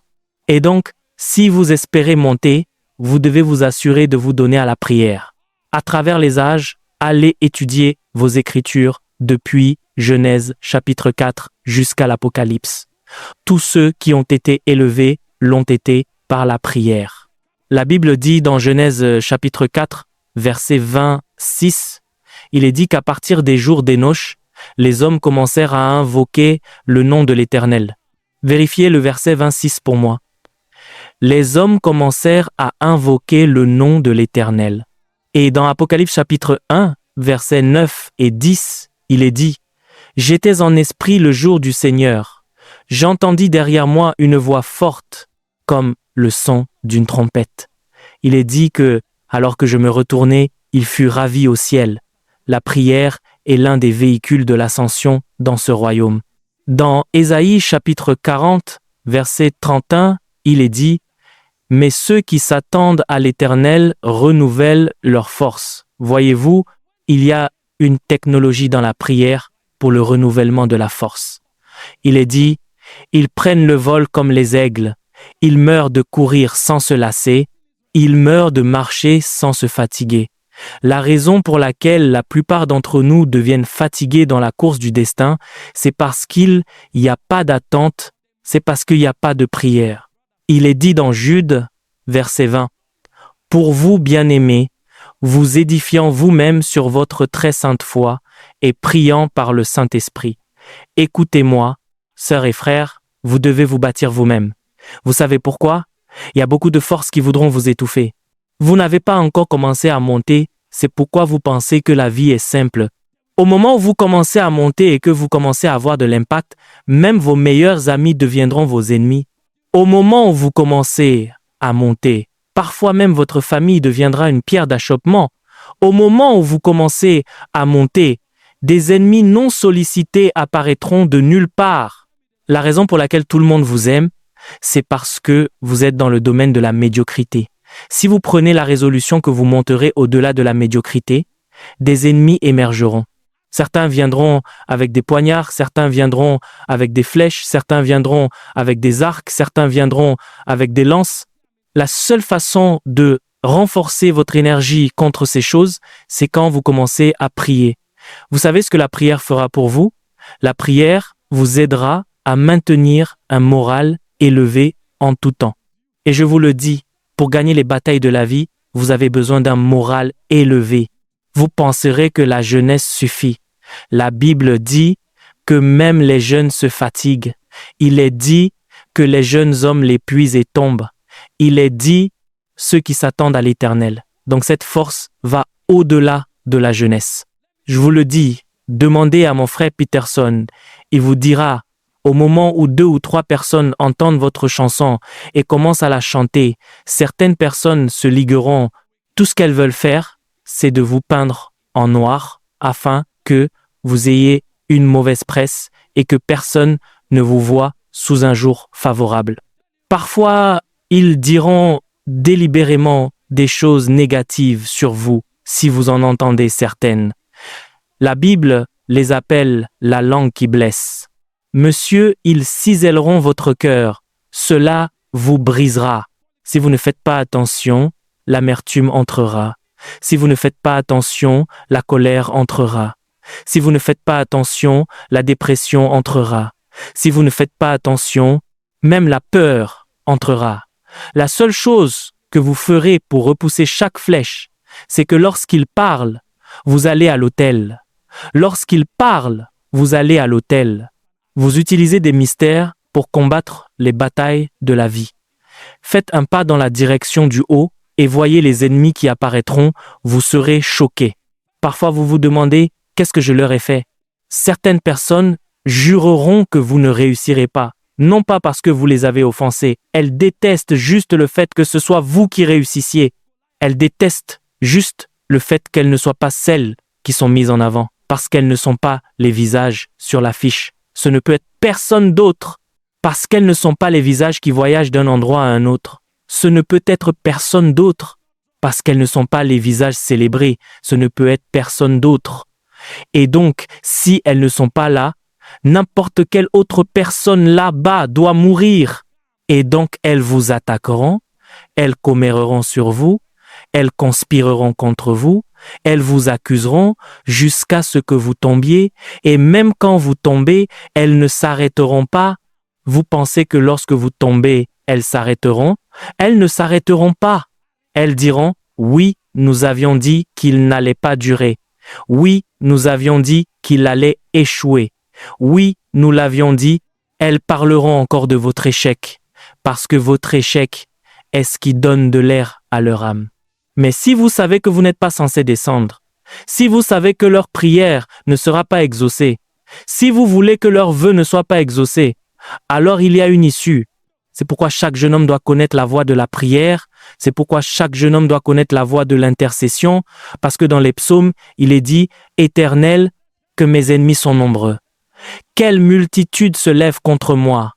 Et donc, si vous espérez monter, vous devez vous assurer de vous donner à la prière. À travers les âges, allez étudier vos Écritures depuis Genèse chapitre 4 jusqu'à l'Apocalypse. Tous ceux qui ont été élevés l'ont été par la prière. La Bible dit dans Genèse chapitre 4, verset 26, il est dit qu'à partir des jours d'Énoch, les hommes commencèrent à invoquer le nom de l'Éternel. Vérifiez le verset 26 pour moi. Les hommes commencèrent à invoquer le nom de l'Éternel. Et dans Apocalypse chapitre 1, versets 9 et 10, il est dit J'étais en esprit le jour du Seigneur. J'entendis derrière moi une voix forte, comme le son d'une trompette. Il est dit que, alors que je me retournai, il fut ravi au ciel. La prière est l'un des véhicules de l'ascension dans ce royaume. Dans Ésaïe chapitre 40, verset 31, il est dit « Mais ceux qui s'attendent à l'Éternel renouvellent leur force. » Voyez-vous, il y a une technologie dans la prière pour le renouvellement de la force. Il est dit « Ils prennent le vol comme les aigles. Ils meurent de courir sans se lasser. Ils meurent de marcher sans se fatiguer. » La raison pour laquelle la plupart d'entre nous deviennent fatigués dans la course du destin, c'est parce qu'il n'y a pas d'attente, c'est parce qu'il n'y a pas de prière. Il est dit dans Jude, verset 20, « Pour vous, bien-aimés, vous édifiant vous-même sur votre très sainte foi et priant par le Saint-Esprit. Écoutez-moi, sœurs et frères, vous devez vous bâtir vous-même. Vous savez pourquoi? Il y a beaucoup de forces qui voudront vous étouffer. Vous n'avez pas encore commencé à monter, c'est pourquoi vous pensez que la vie est simple. Au moment où vous commencez à monter et que vous commencez à avoir de l'impact, même vos meilleurs amis deviendront vos ennemis. Au moment où vous commencez à monter, parfois même votre famille deviendra une pierre d'achoppement. Au moment où vous commencez à monter, des ennemis non sollicités apparaîtront de nulle part. La raison pour laquelle tout le monde vous aime, c'est parce que vous êtes dans le domaine de la médiocrité. Si vous prenez la résolution que vous monterez au-delà de la médiocrité, des ennemis émergeront. Certains viendront avec des poignards, certains viendront avec des flèches, certains viendront avec des arcs, certains viendront avec des lances. La seule façon de renforcer votre énergie contre ces choses, c'est quand vous commencez à prier. Vous savez ce que la prière fera pour vous? La prière vous aidera à maintenir un moral élevé en tout temps. Et je vous le dis, pour gagner les batailles de la vie, vous avez besoin d'un moral élevé. Vous penserez que la jeunesse suffit. La Bible dit que même les jeunes se fatiguent. Il est dit que les jeunes hommes l'épuisent et tombent. Il est dit ceux qui s'attendent à l'Éternel. Donc cette force va au-delà de la jeunesse. Je vous le dis, demandez à mon frère Peterson. Il vous dira, au moment où 2 ou 3 personnes entendent votre chanson et commencent à la chanter, certaines personnes se ligueront. Tout ce qu'elles veulent faire, c'est de vous peindre en noir afin que vous ayez une mauvaise presse et que personne ne vous voit sous un jour favorable. Parfois, ils diront délibérément des choses négatives sur vous si vous en entendez certaines. La Bible les appelle la langue qui blesse. Monsieur, ils ciselleront votre cœur. Cela vous brisera. Si vous ne faites pas attention, l'amertume entrera. Si vous ne faites pas attention, la colère entrera. Si vous ne faites pas attention, la dépression entrera. Si vous ne faites pas attention, même la peur entrera. La seule chose que vous ferez pour repousser chaque flèche, c'est que lorsqu'il parle, vous allez à l'autel. Lorsqu'il parle, vous allez à l'autel. Vous utilisez des mystères pour combattre les batailles de la vie. Faites un pas dans la direction du haut et voyez les ennemis qui apparaîtront, vous serez choqués. Parfois vous vous demandez, qu'est-ce que je leur ai fait? Certaines personnes jureront que vous ne réussirez pas, non pas parce que vous les avez offensées. Elles détestent juste le fait que ce soit vous qui réussissiez. Elles détestent juste le fait qu'elles ne soient pas celles qui sont mises en avant, parce qu'elles ne sont pas les visages sur l'affiche. Ce ne peut être personne d'autre, parce qu'elles ne sont pas les visages qui voyagent d'un endroit à un autre. Ce ne peut être personne d'autre, parce qu'elles ne sont pas les visages célébrés. Ce ne peut être personne d'autre. Et donc, si elles ne sont pas là, n'importe quelle autre personne là-bas doit mourir. Et donc, elles vous attaqueront, elles comméreront sur vous, elles conspireront contre vous, elles vous accuseront jusqu'à ce que vous tombiez, et même quand vous tombez, elles ne s'arrêteront pas. Vous pensez que lorsque vous tombez, elles s'arrêteront? Elles ne s'arrêteront pas. Elles diront, oui, nous avions dit qu'il n'allait pas durer. Oui, nous avions dit qu'il allait échouer. Oui, nous l'avions dit. Elles parleront encore de votre échec, parce que votre échec est ce qui donne de l'air à leur âme. Mais si vous savez que vous n'êtes pas censé descendre, si vous savez que leur prière ne sera pas exaucée, Si vous voulez que leurs vœux ne soient pas exaucés, alors il y a une issue. C'est pourquoi chaque jeune homme doit connaître la voie de la prière. C'est pourquoi chaque jeune homme doit connaître la voie de l'intercession. Parce que dans les psaumes, il est dit « Éternel, que mes ennemis sont nombreux. Quelle multitude se lève contre moi.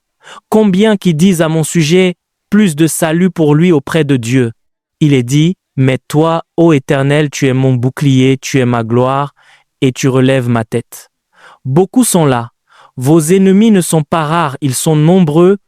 Combien qui disent à mon sujet plus de salut pour lui auprès de Dieu. » Il est dit « Mais toi, ô Éternel, tu es mon bouclier, tu es ma gloire, et tu relèves ma tête. » Beaucoup sont là. Vos ennemis ne sont pas rares, ils sont nombreux.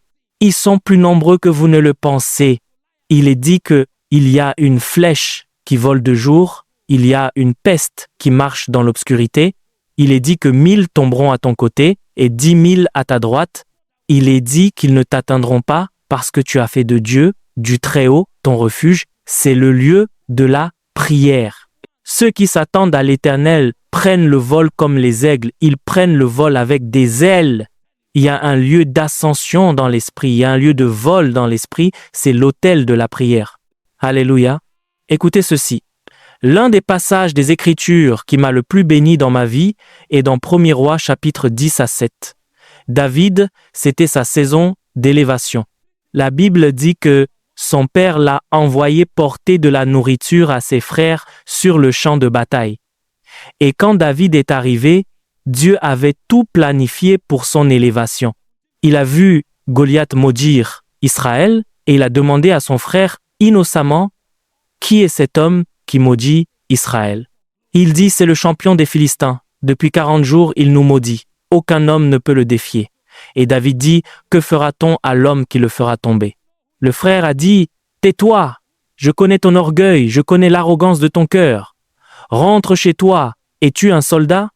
Ils sont plus nombreux que vous ne le pensez. Il est dit que il y a une flèche qui vole de jour, il y a une peste qui marche dans l'obscurité. Il est dit que 1000 tomberont à ton côté et 10 000 à ta droite. Il est dit qu'ils ne t'atteindront pas parce que tu as fait de Dieu, du Très-Haut, ton refuge. C'est le lieu de la prière. Ceux qui s'attendent à l'Éternel prennent le vol comme les aigles. Ils prennent le vol avec des ailes. Il y a un lieu d'ascension dans l'esprit, il y a un lieu de vol dans l'esprit, c'est l'autel de la prière. Alléluia. Écoutez ceci. L'un des passages des Écritures qui m'a le plus béni dans ma vie est dans 1er Rois chapitre 10 à 7. David, c'était sa saison d'élévation. La Bible dit que son père l'a envoyé porter de la nourriture à ses frères sur le champ de bataille. Et quand David est arrivé, Dieu avait tout planifié pour son élévation. Il a vu Goliath maudire Israël et il a demandé à son frère innocemment « Qui est cet homme qui maudit Israël ?» Il dit « C'est le champion des Philistins. Depuis 40 jours, il nous maudit. Aucun homme ne peut le défier. » Et David dit « Que fera-t-on à l'homme qui le fera tomber ?» Le frère a dit « Tais-toi, je connais ton orgueil, je connais l'arrogance de ton cœur. Rentre chez toi, es-tu un soldat ?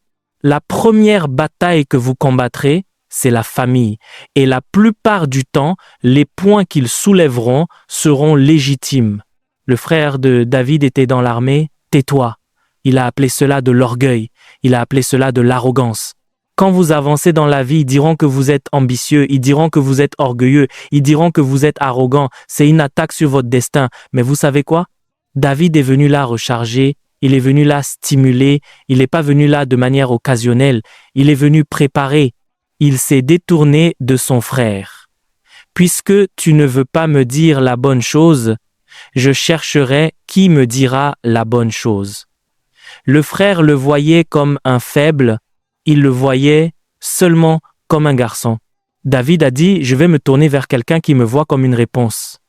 La première bataille que vous combattrez, c'est la famille. Et la plupart du temps, les points qu'ils soulèveront seront légitimes. Le frère de David était dans l'armée, tais-toi. Il a appelé cela de l'orgueil. Il a appelé cela de l'arrogance. Quand vous avancez dans la vie, ils diront que vous êtes ambitieux, ils diront que vous êtes orgueilleux, ils diront que vous êtes arrogant. C'est une attaque sur votre destin. Mais vous savez quoi? David est venu là recharger. Il est venu là stimuler, il n'est pas venu là de manière occasionnelle, il est venu préparer. Il s'est détourné de son frère. Puisque tu ne veux pas me dire la bonne chose, je chercherai qui me dira la bonne chose. Le frère le voyait comme un faible, il le voyait seulement comme un garçon. David a dit, je vais me tourner vers quelqu'un qui me voit comme une réponse.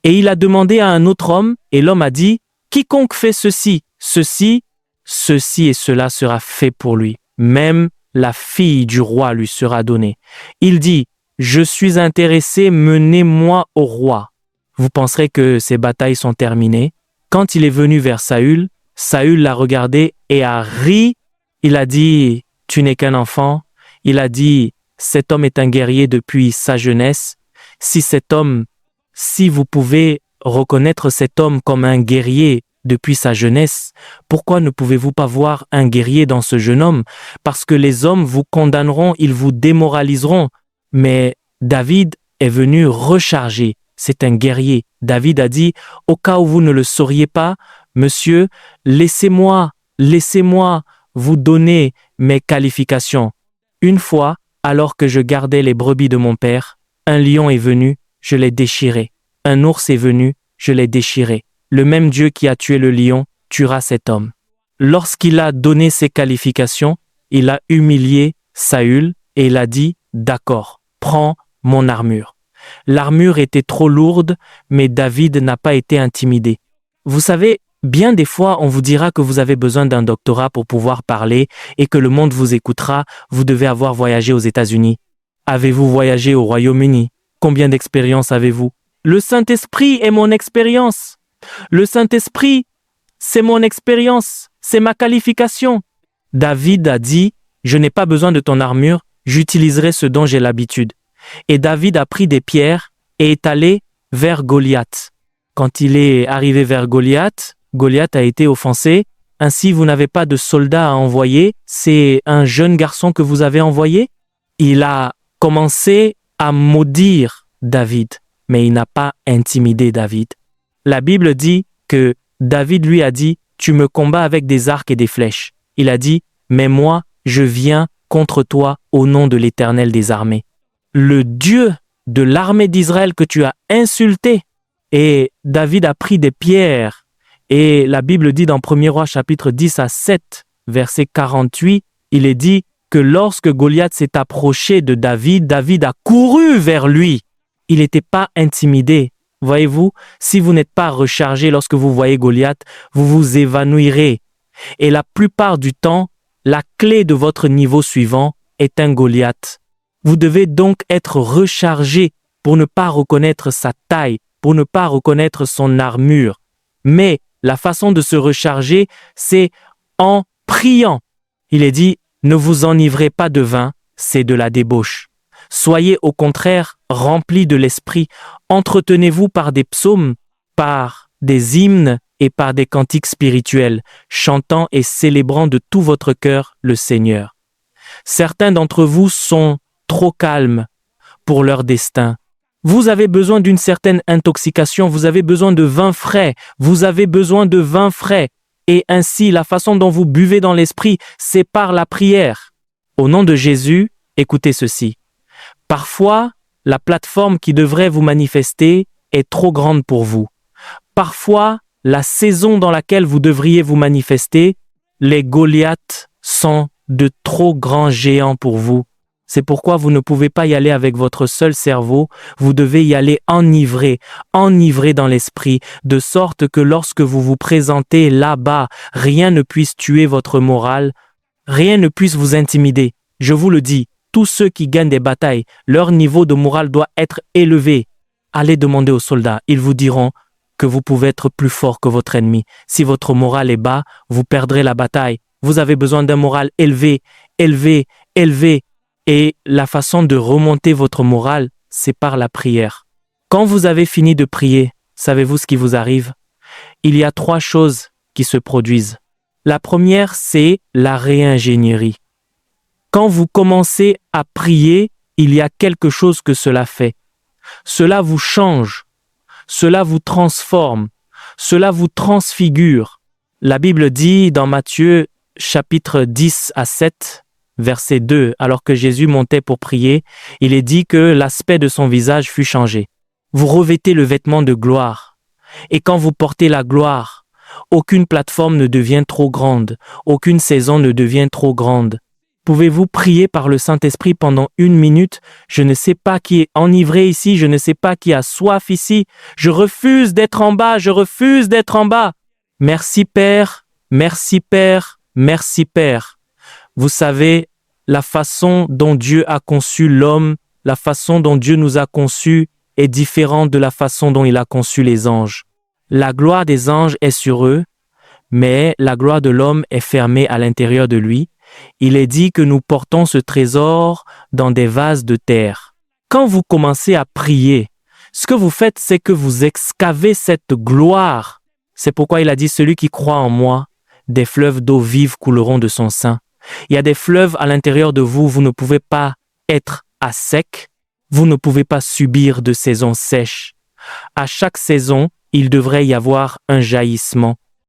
Et il a demandé à un autre homme, et l'homme a dit, quiconque fait ceci et cela sera fait pour lui. Même la fille du roi lui sera donnée. Il dit, je suis intéressé, menez-moi au roi. Vous penserez que ces batailles sont terminées. Quand il est venu vers Saül, Saül l'a regardé et a ri. Il a dit, tu n'es qu'un enfant. Il a dit, cet homme est un guerrier depuis sa jeunesse. Si vous pouvez reconnaître cet homme comme un guerrier depuis sa jeunesse, pourquoi ne pouvez-vous pas voir un guerrier dans ce jeune homme? Parce que les hommes vous condamneront, ils vous démoraliseront. Mais David est venu recharger. C'est un guerrier. David a dit, au cas où vous ne le sauriez pas, monsieur, laissez-moi vous donner mes qualifications. Une fois, alors que je gardais les brebis de mon père, un lion est venu, je l'ai déchiré. Un ours est venu, je l'ai déchiré. Le même Dieu qui a tué le lion tuera cet homme. Lorsqu'il a donné ses qualifications, il a humilié Saül et il a dit « D'accord, prends mon armure ». L'armure était trop lourde, mais David n'a pas été intimidé. Vous savez, bien des fois, on vous dira que vous avez besoin d'un doctorat pour pouvoir parler et que le monde vous écoutera, vous devez avoir voyagé aux États-Unis. Avez-vous voyagé au Royaume-Uni? Combien d'expériences avez-vous? Le Saint-Esprit est mon expérience. Le Saint-Esprit, c'est mon expérience, c'est ma qualification. David a dit, je n'ai pas besoin de ton armure, j'utiliserai ce dont j'ai l'habitude. Et David a pris des pierres et est allé vers Goliath. Quand il est arrivé vers Goliath, Goliath a été offensé. Ainsi, vous n'avez pas de soldats à envoyer, c'est un jeune garçon que vous avez envoyé. Il a commencé à maudire David, mais il n'a pas intimidé David. La Bible dit que David lui a dit « Tu me combats avec des arcs et des flèches ». Il a dit « Mais moi, je viens contre toi au nom de l'Éternel des armées. Le Dieu de l'armée d'Israël que tu as insulté. Et David a pris des pierres. Et la Bible dit dans 1er Roi chapitre 10 à 7, verset 48, il est dit que lorsque Goliath s'est approché de David, David a couru vers lui. Il n'était pas intimidé. Voyez-vous, si vous n'êtes pas rechargé lorsque vous voyez Goliath, vous vous évanouirez. Et la plupart du temps, la clé de votre niveau suivant est un Goliath. Vous devez donc être rechargé pour ne pas reconnaître sa taille, pour ne pas reconnaître son armure. Mais la façon de se recharger, c'est en priant. Il est dit, ne vous enivrez pas de vin, c'est de la débauche. Soyez au contraire remplis de l'esprit. Entretenez-vous par des psaumes, par des hymnes et par des cantiques spirituels, chantant et célébrant de tout votre cœur le Seigneur. Certains d'entre vous sont trop calmes pour leur destin. Vous avez besoin d'une certaine intoxication, vous avez besoin de vin frais, vous avez besoin de vin frais. Et ainsi, la façon dont vous buvez dans l'esprit, c'est par la prière. Au nom de Jésus, écoutez ceci. Parfois, la plateforme qui devrait vous manifester est trop grande pour vous. Parfois, la saison dans laquelle vous devriez vous manifester, les Goliaths sont de trop grands géants pour vous. C'est pourquoi vous ne pouvez pas y aller avec votre seul cerveau, vous devez y aller enivré dans l'esprit, de sorte que lorsque vous vous présentez là-bas, rien ne puisse tuer votre morale, rien ne puisse vous intimider. Je vous le dis, tous ceux qui gagnent des batailles, leur niveau de morale doit être élevé. Allez demander aux soldats, ils vous diront que vous pouvez être plus fort que votre ennemi. Si votre morale est bas, vous perdrez la bataille. Vous avez besoin d'un moral élevé. Et la façon de remonter votre morale, c'est par la prière. Quand vous avez fini de prier, savez-vous ce qui vous arrive? Il y a 3 choses qui se produisent. La première, c'est la réingénierie. Quand vous commencez à prier, il y a quelque chose que cela fait. Cela vous change, cela vous transforme, cela vous transfigure. La Bible dit dans Matthieu chapitre 10 à 7, verset 2, alors que Jésus montait pour prier, il est dit que l'aspect de son visage fut changé. Vous revêtez le vêtement de gloire. Et quand vous portez la gloire, aucune plateforme ne devient trop grande, aucune saison ne devient trop grande. Pouvez-vous prier par le Saint-Esprit pendant 1 minute? Je ne sais pas qui est enivré ici, je ne sais pas qui a soif ici. Je refuse d'être en bas, je refuse d'être en bas. Merci Père, merci Père, merci Père. Vous savez, la façon dont Dieu a conçu l'homme, la façon dont Dieu nous a conçus est différente de la façon dont il a conçu les anges. La gloire des anges est sur eux, mais la gloire de l'homme est fermée à l'intérieur de lui. Il est dit que nous portons ce trésor dans des vases de terre. Quand vous commencez à prier, ce que vous faites, c'est que vous excavez cette gloire. C'est pourquoi il a dit, celui qui croit en moi, des fleuves d'eau vive couleront de son sein. Il y a des fleuves à l'intérieur de vous, vous ne pouvez pas être à sec, vous ne pouvez pas subir de saison sèche. À chaque saison, il devrait y avoir un jaillissement.